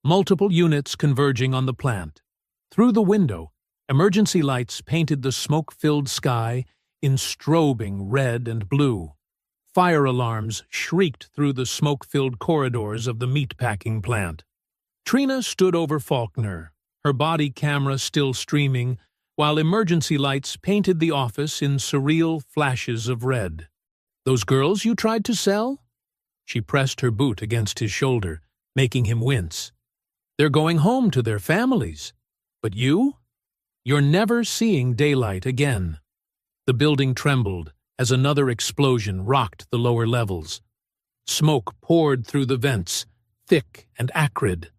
multiple units converging on the plant. Through the window, emergency lights painted the smoke-filled sky in strobing red and blue. Fire alarms shrieked through the smoke-filled corridors of the meatpacking plant. Trina stood over Faulkner, her body camera still streaming, while emergency lights painted the office in surreal flashes of red. Those girls you tried to sell? She pressed her boot against his shoulder, making him wince. They're going home to their families. But you? You're never seeing daylight again. The building trembled as another explosion rocked the lower levels. Smoke poured through the vents, thick and acrid.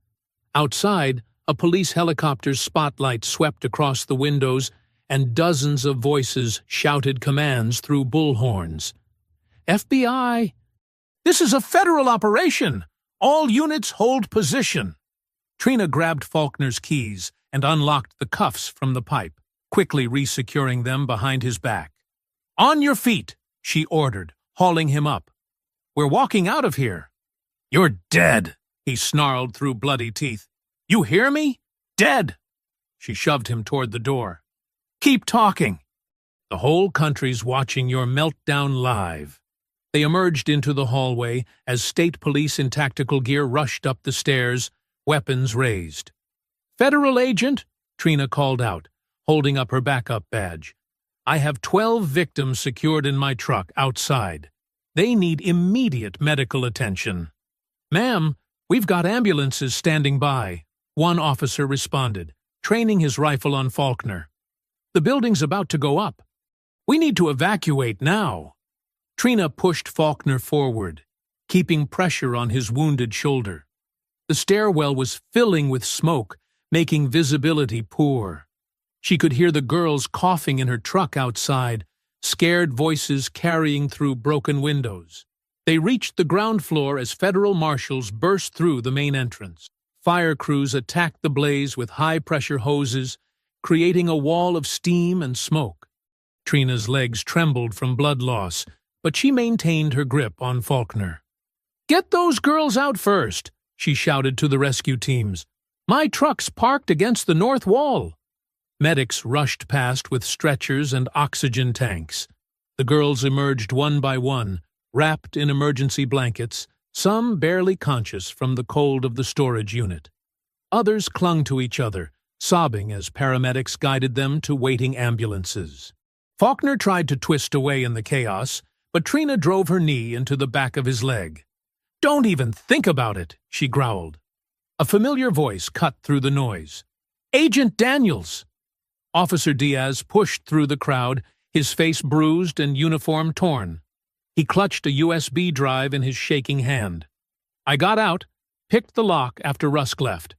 Outside, a police helicopter's spotlight swept across the windows, and dozens of voices shouted commands through bullhorns. FBI! This is a federal operation! All units hold position! Trina grabbed Faulkner's keys and unlocked the cuffs from the pipe, quickly resecuring them behind his back. On your feet, she ordered, hauling him up. We're walking out of here. You're dead, he snarled through bloody teeth. You hear me? Dead! She shoved him toward the door. Keep talking. The whole country's watching your meltdown live. They emerged into the hallway as state police in tactical gear rushed up the stairs, weapons raised. Federal agent, Trina called out, holding up her backup badge. I have 12 victims secured in my truck outside. They need immediate medical attention. Ma'am, we've got ambulances standing by, one officer responded, training his rifle on Faulkner. The building's about to go up. We need to evacuate now. Trina pushed Faulkner forward, keeping pressure on his wounded shoulder. The stairwell was filling with smoke, making visibility poor. She could hear the girls coughing in her truck outside, scared voices carrying through broken windows. They reached the ground floor as federal marshals burst through the main entrance. Fire crews attacked the blaze with high-pressure hoses, creating a wall of steam and smoke. Trina's legs trembled from blood loss, but she maintained her grip on Faulkner. Get those girls out first, she shouted to the rescue teams. My truck's parked against the north wall. Medics rushed past with stretchers and oxygen tanks. The girls emerged one by one, wrapped in emergency blankets, some barely conscious from the cold of the storage unit. Others clung to each other, sobbing as paramedics guided them to waiting ambulances. Faulkner tried to twist away in the chaos, but Trina drove her knee into the back of his leg. Don't even think about it, she growled. A familiar voice cut through the noise. Agent Daniels! Officer Diaz pushed through the crowd, his face bruised and uniform torn. He clutched a USB drive in his shaking hand. I got out, picked the lock after Rusk left.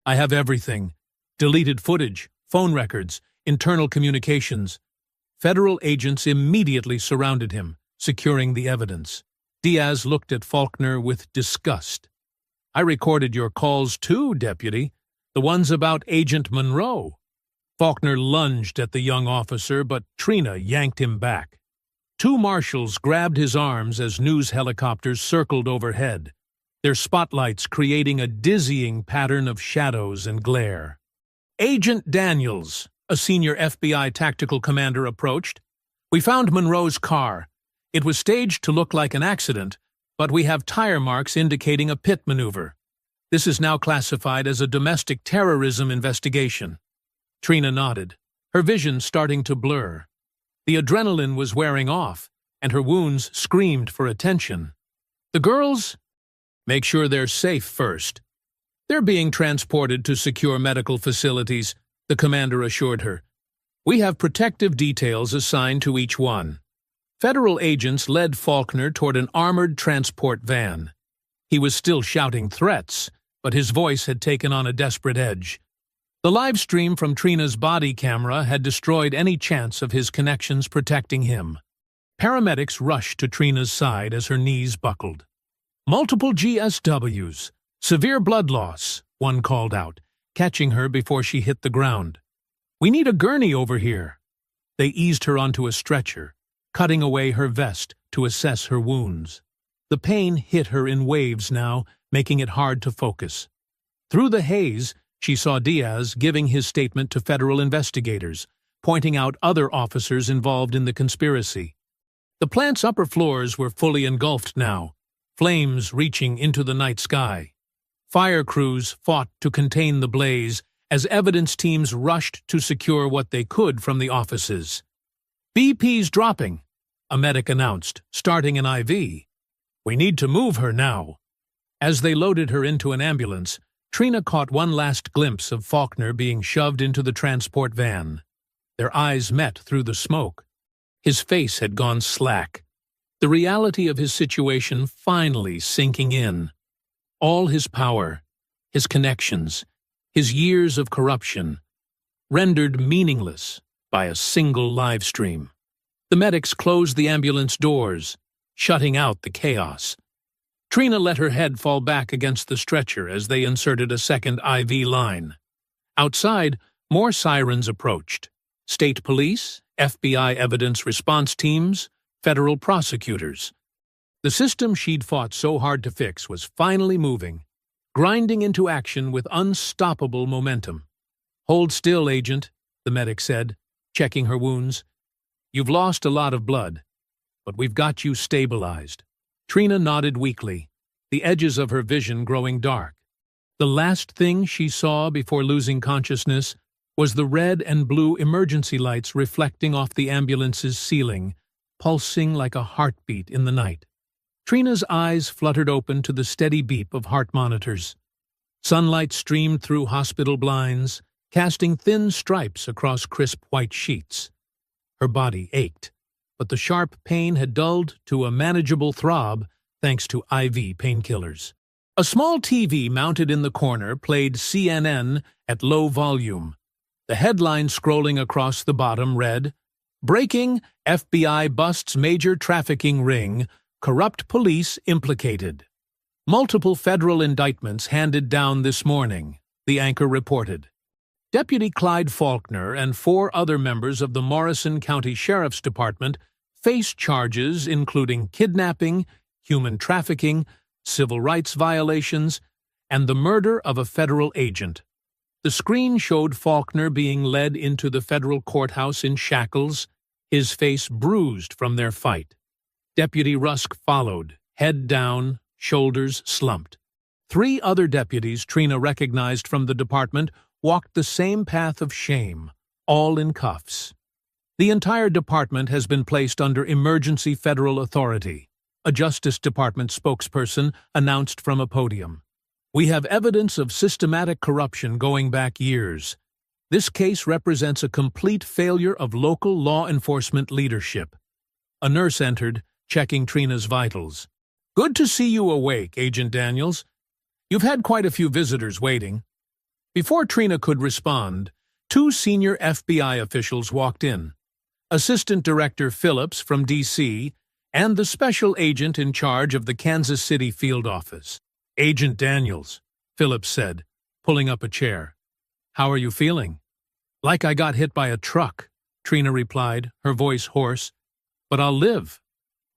I have everything. Deleted footage, phone records, internal communications. Federal agents immediately surrounded him, securing the evidence. Diaz looked at Faulkner with disgust. I recorded your calls too, Deputy. The ones about Agent Monroe. Faulkner lunged at the young officer, but Trina yanked him back. Two marshals grabbed his arms as news helicopters circled overhead, their spotlights creating a dizzying pattern of shadows and glare. Agent Daniels, a senior FBI tactical commander, approached. We found Monroe's car. It was staged to look like an accident, but we have tire marks indicating a pit maneuver. This is now classified as a domestic terrorism investigation. Trina nodded, her vision starting to blur. The adrenaline was wearing off, and her wounds screamed for attention. The girls? Make sure they're safe first. They're being transported to secure medical facilities, the commander assured her. We have protective details assigned to each one. Federal agents led Faulkner toward an armored transport van. He was still shouting threats, but his voice had taken on a desperate edge. The live stream from Trina's body camera had destroyed any chance of his connections protecting him. Paramedics rushed to Trina's side as her knees buckled. Multiple GSWs. Severe blood loss, one called out, catching her before she hit the ground. We need a gurney over here. They eased her onto a stretcher, cutting away her vest to assess her wounds. The pain hit her in waves now, making it hard to focus. Through the haze, she saw Diaz giving his statement to federal investigators, pointing out other officers involved in the conspiracy. The plant's upper floors were fully engulfed now, flames reaching into the night sky. Fire crews fought to contain the blaze as evidence teams rushed to secure what they could from the offices. BP's dropping, a medic announced, starting an IV. We need to move her now. As they loaded her into an ambulance, Trina caught one last glimpse of Faulkner being shoved into the transport van. Their eyes met through the smoke. His face had gone slack, the reality of his situation finally sinking in. All his power, his connections, his years of corruption, rendered meaningless by a single live stream. The medics closed the ambulance doors, shutting out the chaos. Trina let her head fall back against the stretcher as they inserted a second IV line. Outside, more sirens approached. State police, FBI evidence response teams, federal prosecutors. The system she'd fought so hard to fix was finally moving, grinding into action with unstoppable momentum. Hold still, Agent, the medic said, checking her wounds. You've lost a lot of blood, but we've got you stabilized. Trina nodded weakly, the edges of her vision growing dark. The last thing she saw before losing consciousness was the red and blue emergency lights reflecting off the ambulance's ceiling, pulsing like a heartbeat in the night. Trina's eyes fluttered open to the steady beep of heart monitors. Sunlight streamed through hospital blinds, casting thin stripes across crisp white sheets. Her body ached, but the sharp pain had dulled to a manageable throb thanks to IV painkillers. A small TV mounted in the corner played CNN at low volume. The headline scrolling across the bottom read, Breaking, FBI busts major trafficking ring, corrupt police implicated. Multiple federal indictments handed down this morning, the anchor reported. Deputy Clyde Faulkner and 4 other members of the Morrison County Sheriff's Department face charges including kidnapping, human trafficking, civil rights violations, and the murder of a federal agent. The screen showed Faulkner being led into the federal courthouse in shackles, his face bruised from their fight. Deputy Rusk followed, head down, shoulders slumped. 3 other deputies Trina recognized from the department walked the same path of shame, all in cuffs. The entire department has been placed under emergency federal authority, a Justice Department spokesperson announced from a podium. We have evidence of systematic corruption going back years. This case represents a complete failure of local law enforcement leadership. A nurse entered, checking Trina's vitals. Good to see you awake, Agent Daniels. You've had quite a few visitors waiting. Before Trina could respond, 2 senior FBI officials walked in. Assistant Director Phillips from D.C. and the special agent in charge of the Kansas City field office. Agent Daniels, Phillips said, pulling up a chair. How are you feeling? Like I got hit by a truck, Trina replied, her voice hoarse. But I'll live.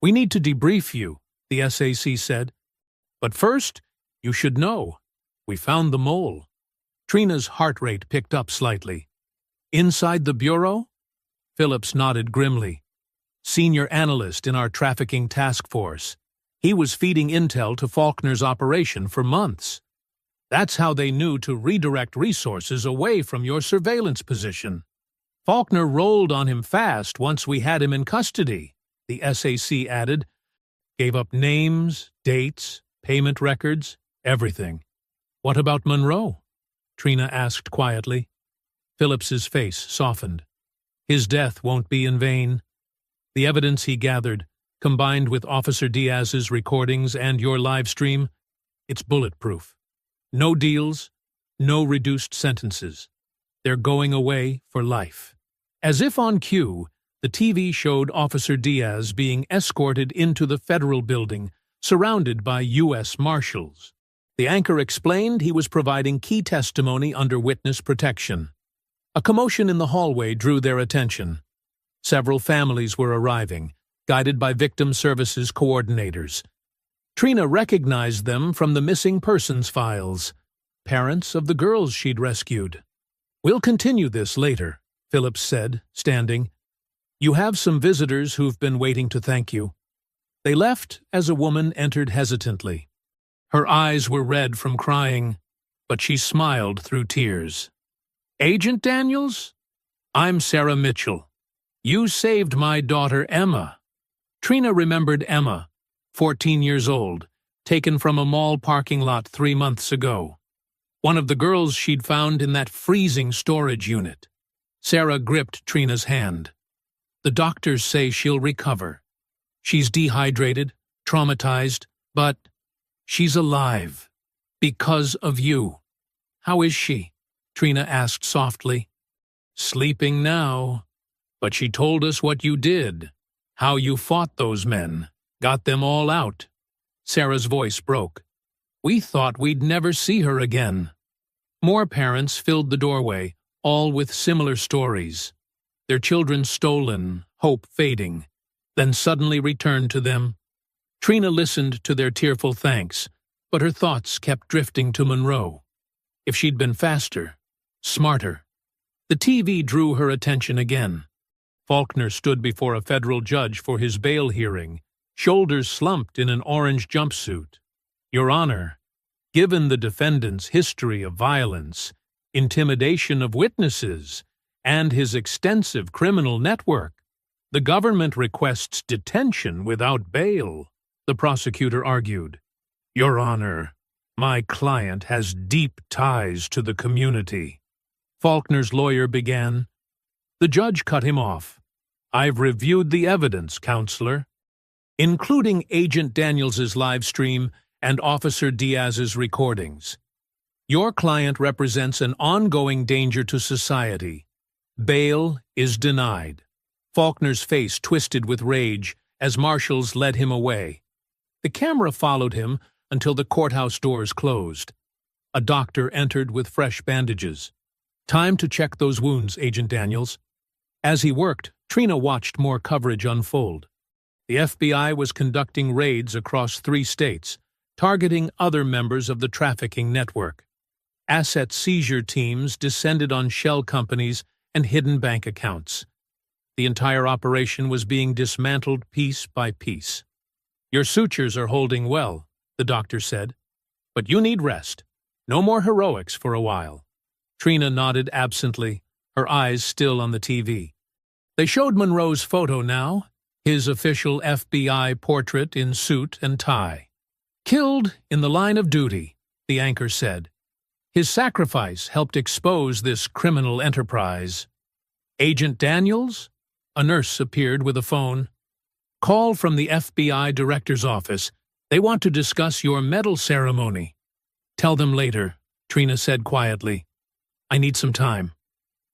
We need to debrief you, the SAC said. But first, you should know. We found the mole. Trina's heart rate picked up slightly. Inside the bureau? Phillips nodded grimly. Senior analyst in our trafficking task force. He was feeding intel to Faulkner's operation for months. That's how they knew to redirect resources away from your surveillance position. Faulkner rolled on him fast once we had him in custody, the SAC added. Gave up names, dates, payment records, everything. What about Monroe? Trina asked quietly. Phillips's face softened. His death won't be in vain. The evidence he gathered, combined with Officer Diaz's recordings and your live stream, it's bulletproof. No deals, no reduced sentences. They're going away for life. As if on cue, the TV showed Officer Diaz being escorted into the federal building, surrounded by U.S. Marshals. The anchor explained he was providing key testimony under witness protection. A commotion in the hallway drew their attention. Several families were arriving, guided by victim services coordinators. Trina recognized them from the missing persons files, parents of the girls she'd rescued. We'll continue this later, Phillips said, standing. You have some visitors who've been waiting to thank you. They left as a woman entered hesitantly. Her eyes were red from crying, but she smiled through tears. Agent Daniels? I'm Sarah Mitchell. You saved my daughter Emma. Trina remembered Emma, 14 years old, taken from a mall parking lot 3 months ago. One of the girls she'd found in that freezing storage unit. Sarah gripped Trina's hand. The doctors say she'll recover. She's dehydrated, traumatized, but she's alive. Because of you. How is she? Trina asked softly. Sleeping now. But she told us what you did. How you fought those men. Got them all out. Sarah's voice broke. We thought we'd never see her again. More parents filled the doorway, all with similar stories. Their children stolen, hope fading, then suddenly returned to them. Trina listened to their tearful thanks, but her thoughts kept drifting to Monroe. If she'd been faster, smarter. The TV drew her attention again. Faulkner stood before a federal judge for his bail hearing, shoulders slumped in an orange jumpsuit. Your Honor, given the defendant's history of violence, intimidation of witnesses, and his extensive criminal network, the government requests detention without bail, the prosecutor argued. Your Honor, my client has deep ties to the community. Faulkner's lawyer began. The judge cut him off. I've reviewed the evidence, Counselor, including Agent Daniels's live stream and Officer Diaz's recordings. Your client represents an ongoing danger to society. Bail is denied. Faulkner's face twisted with rage as marshals led him away. The camera followed him until the courthouse doors closed. A doctor entered with fresh bandages. Time to check those wounds, Agent Daniels. As he worked, Trina watched more coverage unfold. The FBI was conducting raids across 3 states, targeting other members of the trafficking network. Asset seizure teams descended on shell companies and hidden bank accounts. The entire operation was being dismantled piece by piece. Your sutures are holding well, the doctor said. But you need rest. No more heroics for a while. Trina nodded absently, her eyes still on the TV. They showed Monroe's photo now, his official FBI portrait in suit and tie. Killed in the line of duty, the anchor said. His sacrifice helped expose this criminal enterprise. Agent Daniels? A nurse appeared with a phone. Call from the FBI director's office. They want to discuss your medal ceremony. Tell them later, Trina said quietly. I need some time.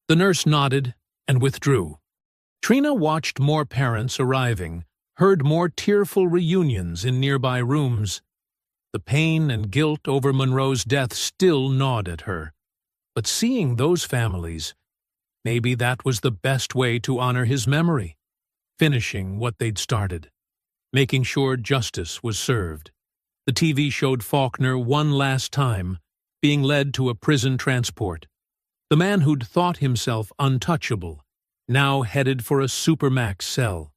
The nurse nodded and withdrew. Trina watched more parents arriving, heard more tearful reunions in nearby rooms. The pain and guilt over Monroe's death still gnawed at her. But seeing those families, maybe that was the best way to honor his memory, finishing what they'd started, making sure justice was served. The TV showed Faulkner one last time, being led to a prison transport. The man who'd thought himself untouchable, now headed for a supermax cell.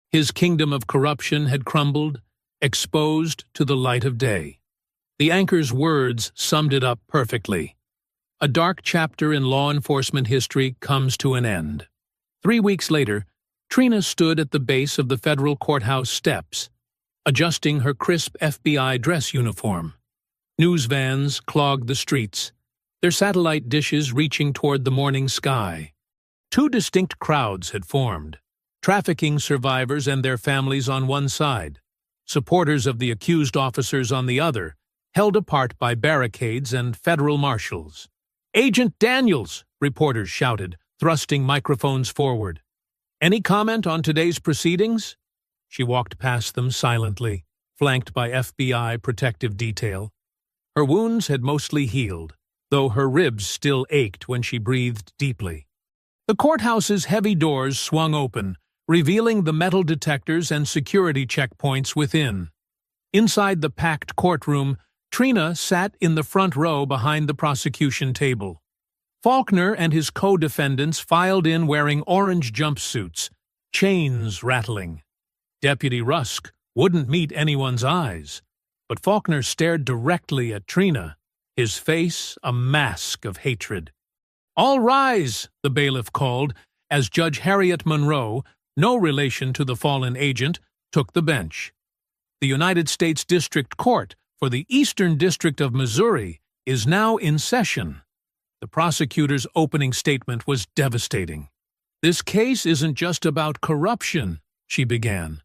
His kingdom of corruption had crumbled, exposed to the light of day. The anchor's words summed it up perfectly. A dark chapter in law enforcement history comes to an end. 3 weeks later, Trina stood at the base of the federal courthouse steps, adjusting her crisp FBI dress uniform. News vans clogged the streets, their satellite dishes reaching toward the morning sky. 2 distinct crowds had formed, trafficking survivors and their families on one side, supporters of the accused officers on the other, held apart by barricades and federal marshals. "Agent Daniels!" reporters shouted, thrusting microphones forward. "Any comment on today's proceedings?" She walked past them silently, flanked by FBI protective detail. Her wounds had mostly healed, though her ribs still ached when she breathed deeply. The courthouse's heavy doors swung open, revealing the metal detectors and security checkpoints within. Inside the packed courtroom, Trina sat in the front row behind the prosecution table. Faulkner and his co-defendants filed in wearing orange jumpsuits, chains rattling. Deputy Rusk wouldn't meet anyone's eyes, but Faulkner stared directly at Trina, his face a mask of hatred. "All rise," the bailiff called, as Judge Harriet Monroe, no relation to the fallen agent, took the bench. The United States District Court for the Eastern District of Missouri is now in session. The prosecutor's opening statement was devastating. "This case isn't just about corruption," she began.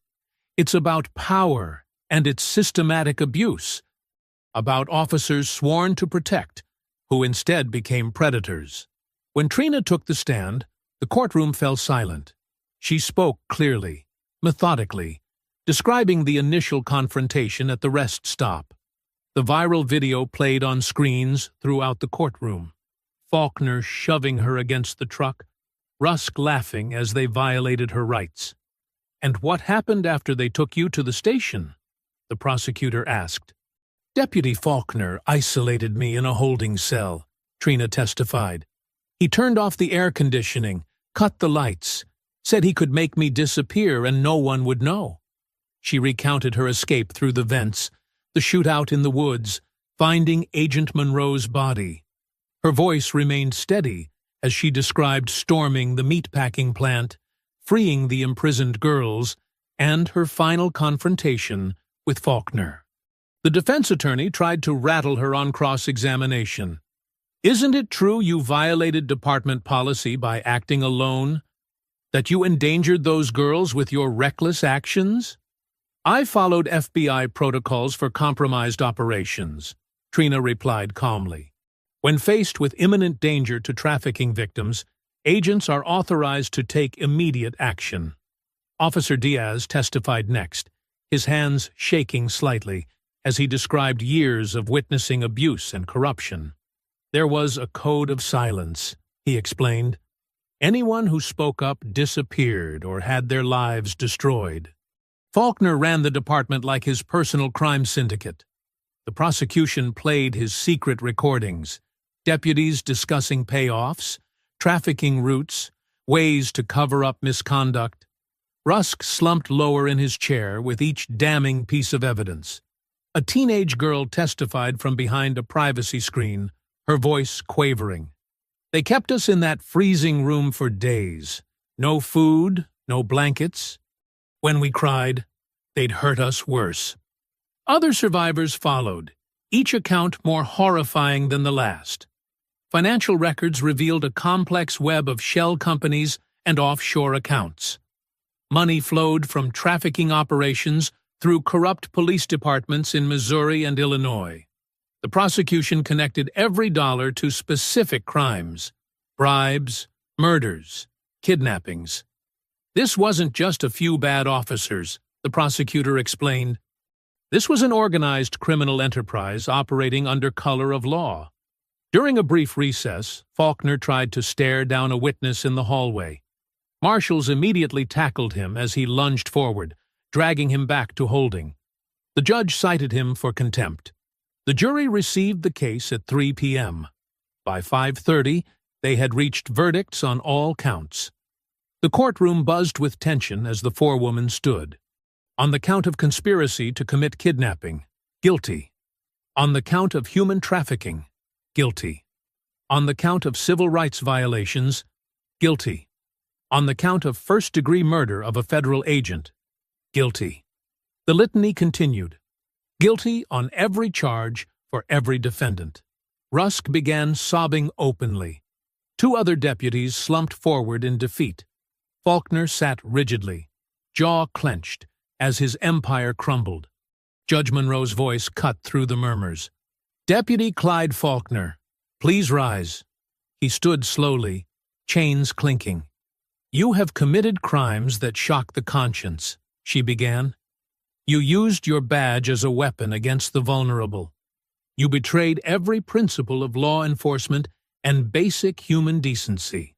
"It's about power and its systematic abuse, about officers sworn to protect, who instead became predators." When Trina took the stand, the courtroom fell silent. She spoke clearly, methodically, describing the initial confrontation at the rest stop. The viral video played on screens throughout the courtroom. Faulkner shoving her against the truck, Rusk laughing as they violated her rights. "And what happened after they took you to the station?" the prosecutor asked. "Deputy Faulkner isolated me in a holding cell," Trina testified. "He turned off the air conditioning, cut the lights, said he could make me disappear and no one would know." She recounted her escape through the vents, the shootout in the woods, finding Agent Monroe's body. Her voice remained steady as she described storming the meatpacking plant, freeing the imprisoned girls, and her final confrontation with Faulkner. The defense attorney tried to rattle her on cross-examination. "Isn't it true you violated department policy by acting alone? That you endangered those girls with your reckless actions?" "I followed FBI protocols for compromised operations," Trina replied calmly. "When faced with imminent danger to trafficking victims, agents are authorized to take immediate action." Officer Diaz testified next, his hands shaking slightly as he described years of witnessing abuse and corruption. "There was a code of silence," he explained. "Anyone who spoke up disappeared or had their lives destroyed." Faulkner ran the department like his personal crime syndicate. The prosecution played his secret recordings, deputies discussing payoffs, trafficking routes, ways to cover up misconduct. Rusk slumped lower in his chair with each damning piece of evidence. A teenage girl testified from behind a privacy screen, her voice quavering. "They kept us in that freezing room for days. No food, no blankets. When we cried, they'd hurt us worse." Other survivors followed, each account more horrifying than the last. Financial records revealed a complex web of shell companies and offshore accounts. Money flowed from trafficking operations through corrupt police departments in Missouri and Illinois. The prosecution connected every dollar to specific crimes: bribes, murders, kidnappings. "This wasn't just a few bad officers," the prosecutor explained. "This was an organized criminal enterprise operating under color of law." During a brief recess, Faulkner tried to stare down a witness in the hallway. Marshals immediately tackled him as he lunged forward, dragging him back to holding. The judge cited him for contempt. The jury received the case at 3 p.m. By 5:30, they had reached verdicts on all counts. The courtroom buzzed with tension as the forewoman stood. On the count of conspiracy to commit kidnapping, guilty. On the count of human trafficking, guilty. On the count of civil rights violations, guilty. On the count of first-degree murder of a federal agent, guilty. The litany continued. Guilty on every charge for every defendant. Rusk began sobbing openly. Two other deputies slumped forward in defeat. Faulkner sat rigidly, jaw clenched, as his empire crumbled. Judge Monroe's voice cut through the murmurs. Deputy Clyde Faulkner, please rise. He stood slowly, chains clinking. You have committed crimes that shock the conscience, she began. You used your badge as a weapon against the vulnerable. You betrayed every principle of law enforcement and basic human decency.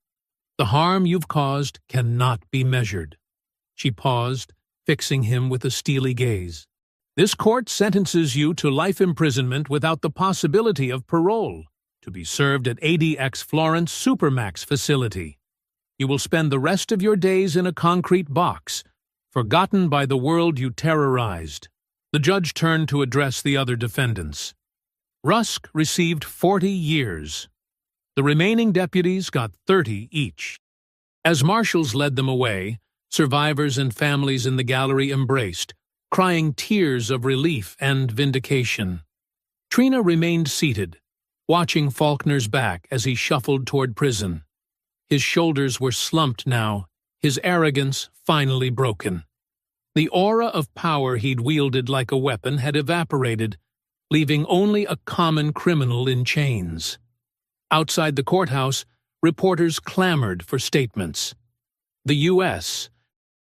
The harm you've caused cannot be measured. She paused, fixing him with a steely gaze. This court sentences you to life imprisonment without the possibility of parole, to be served at ADX Florence Supermax facility. You will spend the rest of your days in a concrete box, forgotten by the world you terrorized. The judge turned to address the other defendants. Rusk received 40 years. The remaining deputies got 30 each. As marshals led them away, survivors and families in the gallery embraced, crying tears of relief and vindication. Trina remained seated, watching Faulkner's back as he shuffled toward prison. His shoulders were slumped now, his arrogance finally broken. The aura of power he'd wielded like a weapon had evaporated, leaving only a common criminal in chains. Outside the courthouse, reporters clamored for statements. The U.S.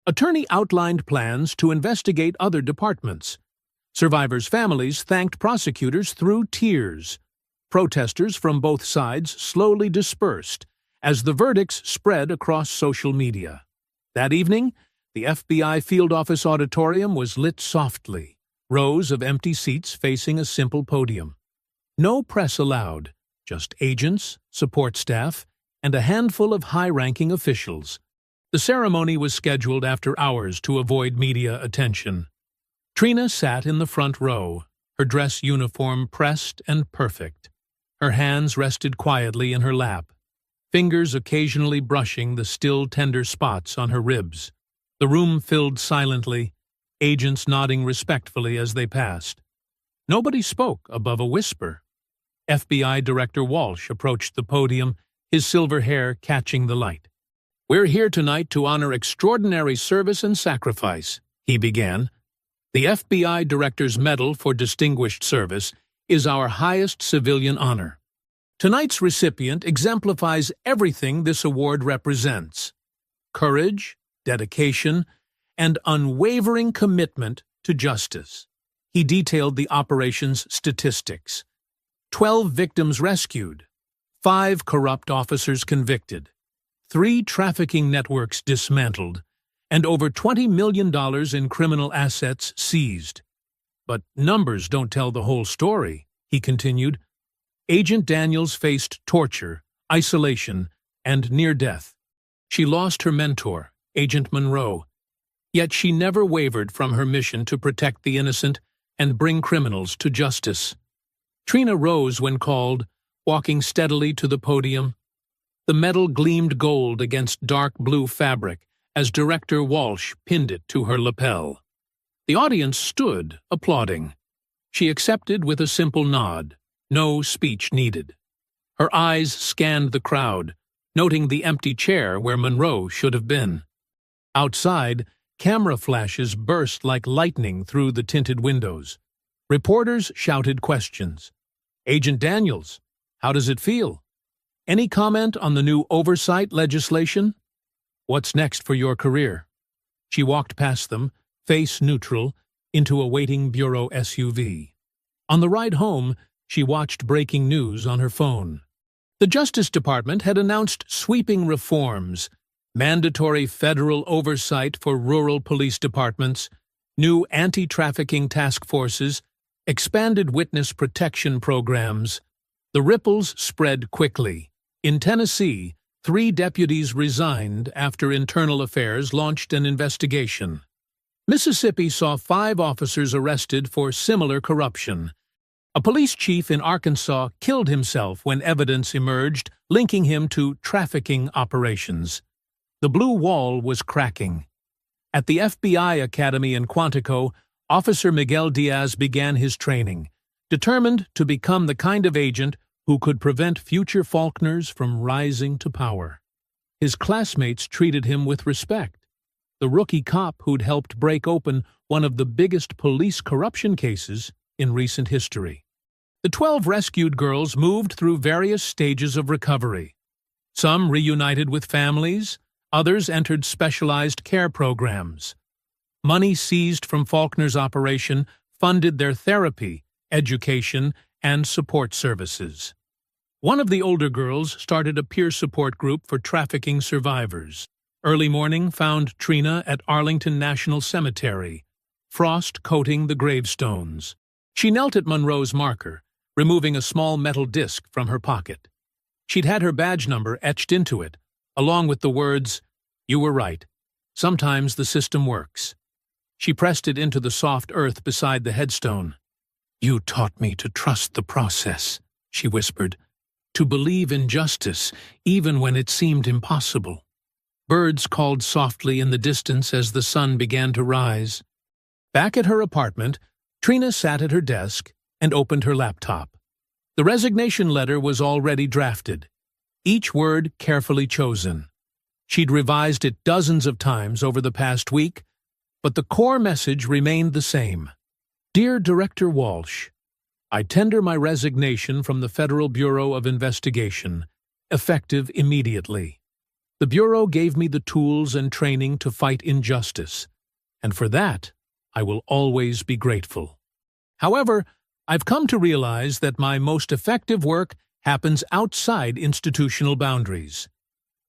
Attorney outlined plans to investigate other departments. Survivors' families thanked prosecutors through tears. Protesters from both sides slowly dispersed as the verdicts spread across social media. That evening, the FBI field office auditorium was lit softly, rows of empty seats facing a simple podium. No press allowed, just agents, support staff, and a handful of high-ranking officials. The ceremony was scheduled after hours to avoid media attention. Trina sat in the front row, her dress uniform pressed and perfect. Her hands rested quietly in her lap, fingers occasionally brushing the still tender spots on her ribs. The room filled silently, agents nodding respectfully as they passed. Nobody spoke above a whisper. FBI Director Walsh approached the podium, his silver hair catching the light. We're here tonight to honor extraordinary service and sacrifice, he began. The FBI Director's Medal for Distinguished Service is our highest civilian honor. Tonight's recipient exemplifies everything this award represents: courage, dedication, and unwavering commitment to justice. He detailed the operation's statistics. 12 victims rescued, 5 corrupt officers convicted, 3 trafficking networks dismantled, and over $20 million in criminal assets seized. But numbers don't tell the whole story, he continued. Agent Daniels faced torture, isolation, and near death. She lost her mentor, Agent Monroe, yet she never wavered from her mission to protect the innocent and bring criminals to justice. Trina rose when called, walking steadily to the podium. The medal gleamed gold against dark blue fabric as Director Walsh pinned it to her lapel. The audience stood, applauding. She accepted with a simple nod, no speech needed. Her eyes scanned the crowd, noting the empty chair where Monroe should have been. Outside, camera flashes burst like lightning through the tinted windows. Reporters shouted questions. Agent Daniels, how does it feel? Any comment on the new oversight legislation? What's next for your career? She walked past them, face neutral, into a waiting bureau SUV. On the ride home, she watched breaking news on her phone. The Justice Department had announced sweeping reforms: mandatory federal oversight for rural police departments, new anti-trafficking task forces, expanded witness protection programs. The ripples spread quickly. In Tennessee, 3 deputies resigned after Internal Affairs launched an investigation. Mississippi saw 5 officers arrested for similar corruption. A police chief in Arkansas killed himself when evidence emerged linking him to trafficking operations. The blue wall was cracking. At the FBI Academy in Quantico, Officer Miguel Diaz began his training, determined to become the kind of agent who could prevent future Faulkners from rising to power. His classmates treated him with respect. The rookie cop who'd helped break open one of the biggest police corruption cases in recent history. The 12 rescued girls moved through various stages of recovery. Some reunited with families, others entered specialized care programs. Money seized from Faulkner's operation funded their therapy, education, and support services. One of the older girls started a peer support group for trafficking survivors. Early morning found Trina at Arlington National Cemetery, frost coating the gravestones. She knelt at Monroe's marker, removing a small metal disc from her pocket. She'd had her badge number etched into it, along with the words, "You were right. Sometimes the system works." She pressed it into the soft earth beside the headstone. "You taught me to trust the process," she whispered, "to believe in justice, even when it seemed impossible." Birds called softly in the distance as the sun began to rise. Back at her apartment, Trina sat at her desk and opened her laptop. The resignation letter was already drafted, each word carefully chosen. She'd revised it dozens of times over the past week, but the core message remained the same. Dear Director Walsh, I tender my resignation from the Federal Bureau of Investigation, effective immediately. The Bureau gave me the tools and training to fight injustice, and for that, I will always be grateful. However, I've come to realize that my most effective work happens outside institutional boundaries.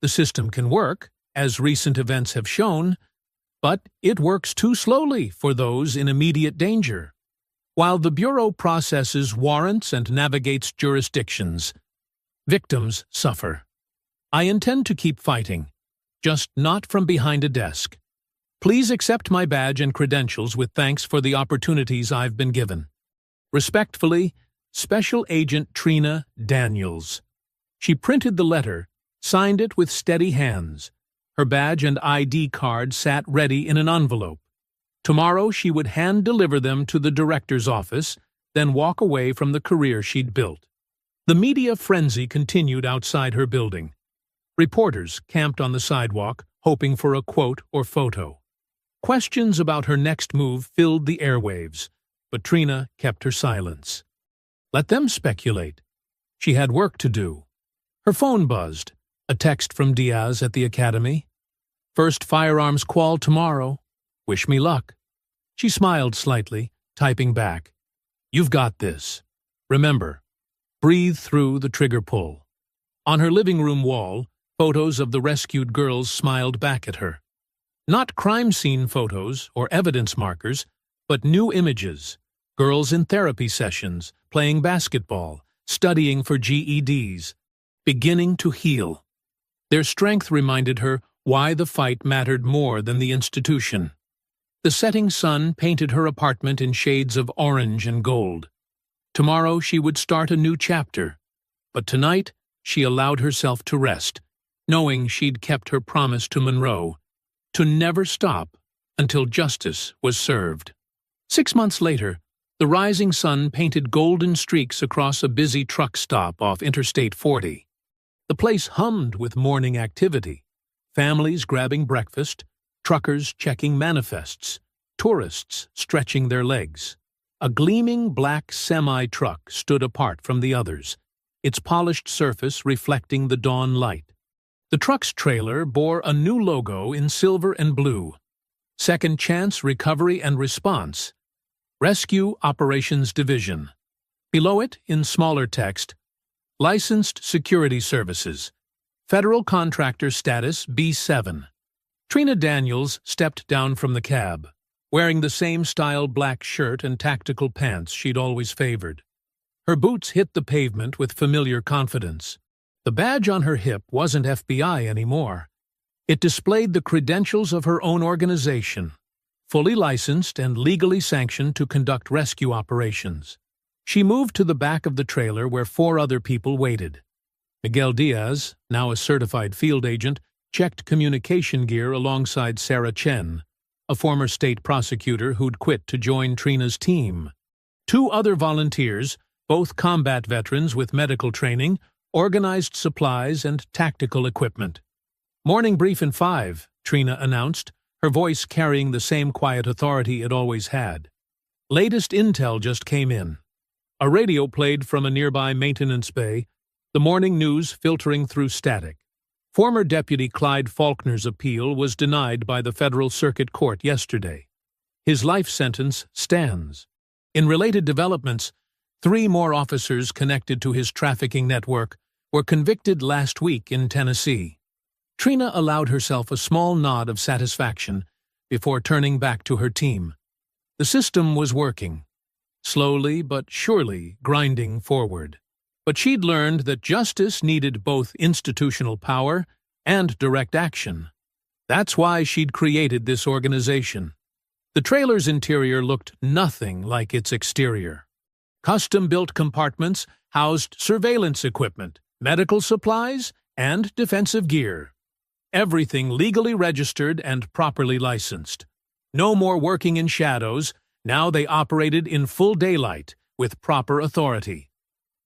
The system can work, as recent events have shown, but it works too slowly for those in immediate danger. While the Bureau processes warrants and navigates jurisdictions, victims suffer. I intend to keep fighting, just not from behind a desk. Please accept my badge and credentials with thanks for the opportunities I've been given. Respectfully, Special Agent Trina Daniels. She printed the letter, signed it with steady hands. Her badge and ID card sat ready in an envelope. Tomorrow she would hand-deliver them to the director's office, then walk away from the career she'd built. The media frenzy continued outside her building. Reporters camped on the sidewalk, hoping for a quote or photo. Questions about her next move filled the airwaves, but Trina kept her silence. Let them speculate. She had work to do. Her phone buzzed, a text from Diaz at the academy. "First firearms qual tomorrow. Wish me luck." She smiled slightly, typing back. "You've got this. Remember, breathe through the trigger pull." On her living room wall, photos of the rescued girls smiled back at her. Not crime scene photos or evidence markers, but new images. Girls in therapy sessions, playing basketball, studying for GEDs, beginning to heal. Their strength reminded her why the fight mattered more than the institution. The setting sun painted her apartment in shades of orange and gold. Tomorrow she would start a new chapter, but tonight she allowed herself to rest, knowing she'd kept her promise to Monroe, to never stop until justice was served. 6 months later, the rising sun painted golden streaks across a busy truck stop off Interstate 40. The place hummed with morning activity, families grabbing breakfast, truckers checking manifests, tourists stretching their legs. A gleaming black semi-truck stood apart from the others, its polished surface reflecting the dawn light. The truck's trailer bore a new logo in silver and blue. Second Chance Recovery and Response, Rescue Operations Division. Below it, in smaller text, Licensed Security Services, Federal Contractor Status B7. Trina Daniels stepped down from the cab, wearing the same style black shirt and tactical pants she'd always favored. Her boots hit the pavement with familiar confidence. The badge on her hip wasn't FBI anymore. It displayed the credentials of her own organization, fully licensed and legally sanctioned to conduct rescue operations. She moved to the back of the trailer where 4 other people waited. Miguel Diaz, now a certified field agent, checked communication gear alongside Sarah Chen, a former state prosecutor who'd quit to join Trina's team. 2 other volunteers, both combat veterans with medical training, organized supplies and tactical equipment. "Morning brief in 5, Trina announced, her voice carrying the same quiet authority it always had. Latest intel just came in. A radio played from a nearby maintenance bay, the morning news filtering through static. Former Deputy Clyde Faulkner's appeal was denied by the Federal Circuit Court yesterday. His life sentence stands. In related developments, 3 more officers connected to his trafficking network were convicted last week in Tennessee. Trina allowed herself a small nod of satisfaction before turning back to her team. The system was working, slowly but surely grinding forward. But she'd learned that justice needed both institutional power and direct action. That's why she'd created this organization. The trailer's interior looked nothing like its exterior. Custom-built compartments housed surveillance equipment, medical supplies, and defensive gear. Everything legally registered and properly licensed. No more working in shadows, now they operated in full daylight with proper authority.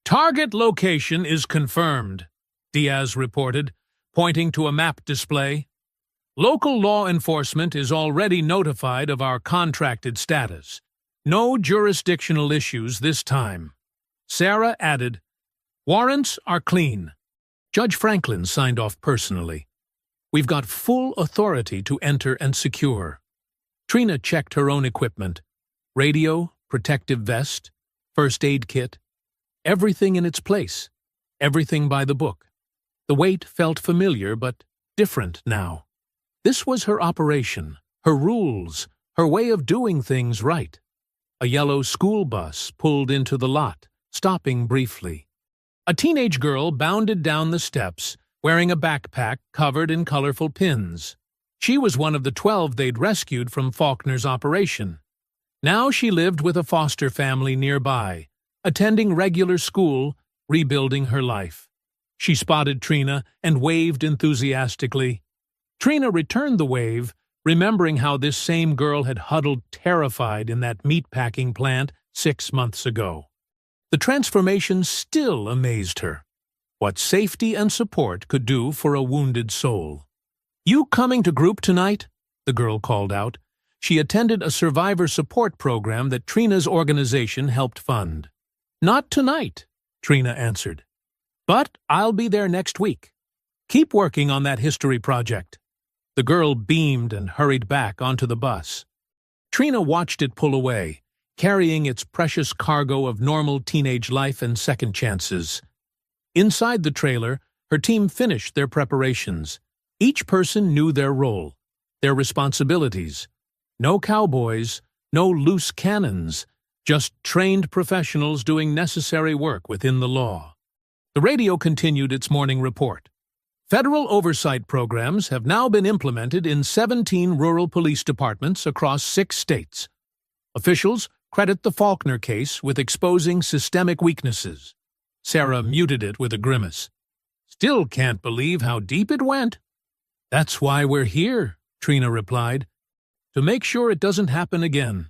"Target location is confirmed," Diaz reported, pointing to a map display. "Local law enforcement is already notified of our contracted status. No jurisdictional issues this time." Sarah added, "Warrants are clean." Judge Franklin signed off personally. "We've got full authority to enter and secure." Trina checked her own equipment. Radio, protective vest, first aid kit. Everything in its place. Everything by the book. The weight felt familiar but different now. This was her operation, her rules, her way of doing things right. A yellow school bus pulled into the lot, stopping briefly. A teenage girl bounded down the steps, wearing a backpack covered in colorful pins. She was one of the 12 they'd rescued from Faulkner's operation. Now she lived with a foster family nearby, attending regular school, rebuilding her life. She spotted Trina and waved enthusiastically. Trina returned the wave, remembering how this same girl had huddled terrified in that meatpacking plant 6 months ago. The transformation still amazed her. What safety and support could do for a wounded soul. "You coming to group tonight?" the girl called out. She attended a survivor support program that Trina's organization helped fund. "Not tonight," Trina answered. "But I'll be there next week. Keep working on that history project." The girl beamed and hurried back onto the bus. Trina watched it pull away, carrying its precious cargo of normal teenage life and second chances. Inside the trailer, her team finished their preparations. Each person knew their role, their responsibilities. No cowboys, no loose cannons, just trained professionals doing necessary work within the law. The radio continued its morning report. Federal oversight programs have now been implemented in 17 rural police departments across 6 states. Officials credit the Faulkner case with exposing systemic weaknesses. Sarah muted it with a grimace. "Still can't believe how deep it went." "That's why we're here," Trina replied. "To make sure it doesn't happen again."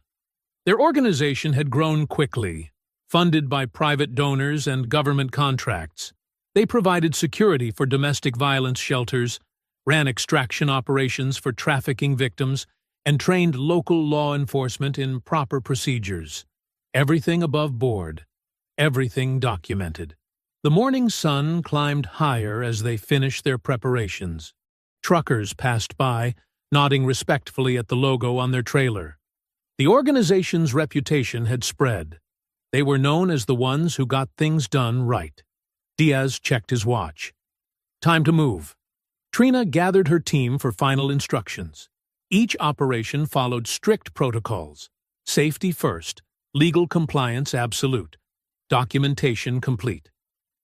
Their organization had grown quickly, funded by private donors and government contracts. They provided security for domestic violence shelters, ran extraction operations for trafficking victims, and trained local law enforcement in proper procedures. Everything above board, everything documented. The morning sun climbed higher as they finished their preparations. Truckers passed by, nodding respectfully at the logo on their trailer. The organization's reputation had spread. They were known as the ones who got things done right. Diaz checked his watch. Time to move. Trina gathered her team for final instructions. Each operation followed strict protocols. Safety first, legal compliance absolute, documentation complete.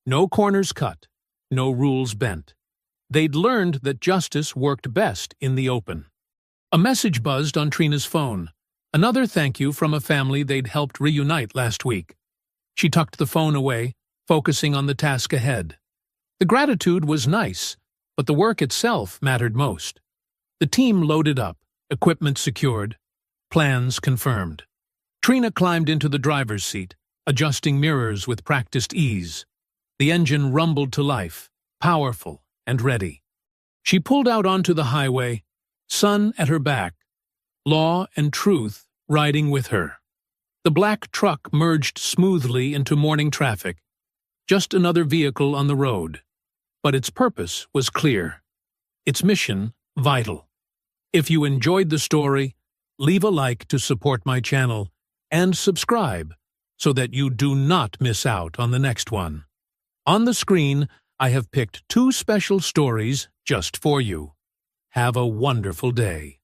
No corners cut, no rules bent. They'd learned that justice worked best in the open. A message buzzed on Trina's phone. Another thank you from a family they'd helped reunite last week. She tucked the phone away, focusing on the task ahead. The gratitude was nice, but the work itself mattered most. The team loaded up, equipment secured, plans confirmed. Trina climbed into the driver's seat, adjusting mirrors with practiced ease. The engine rumbled to life, powerful and ready. She pulled out onto the highway, sun at her back, law and truth riding with her. The black truck merged smoothly into morning traffic, just another vehicle on the road. But its purpose was clear. Its mission, vital. If you enjoyed the story, leave a like to support my channel and subscribe so that you do not miss out on the next one. On the screen, I have picked 2 special stories just for you. Have a wonderful day.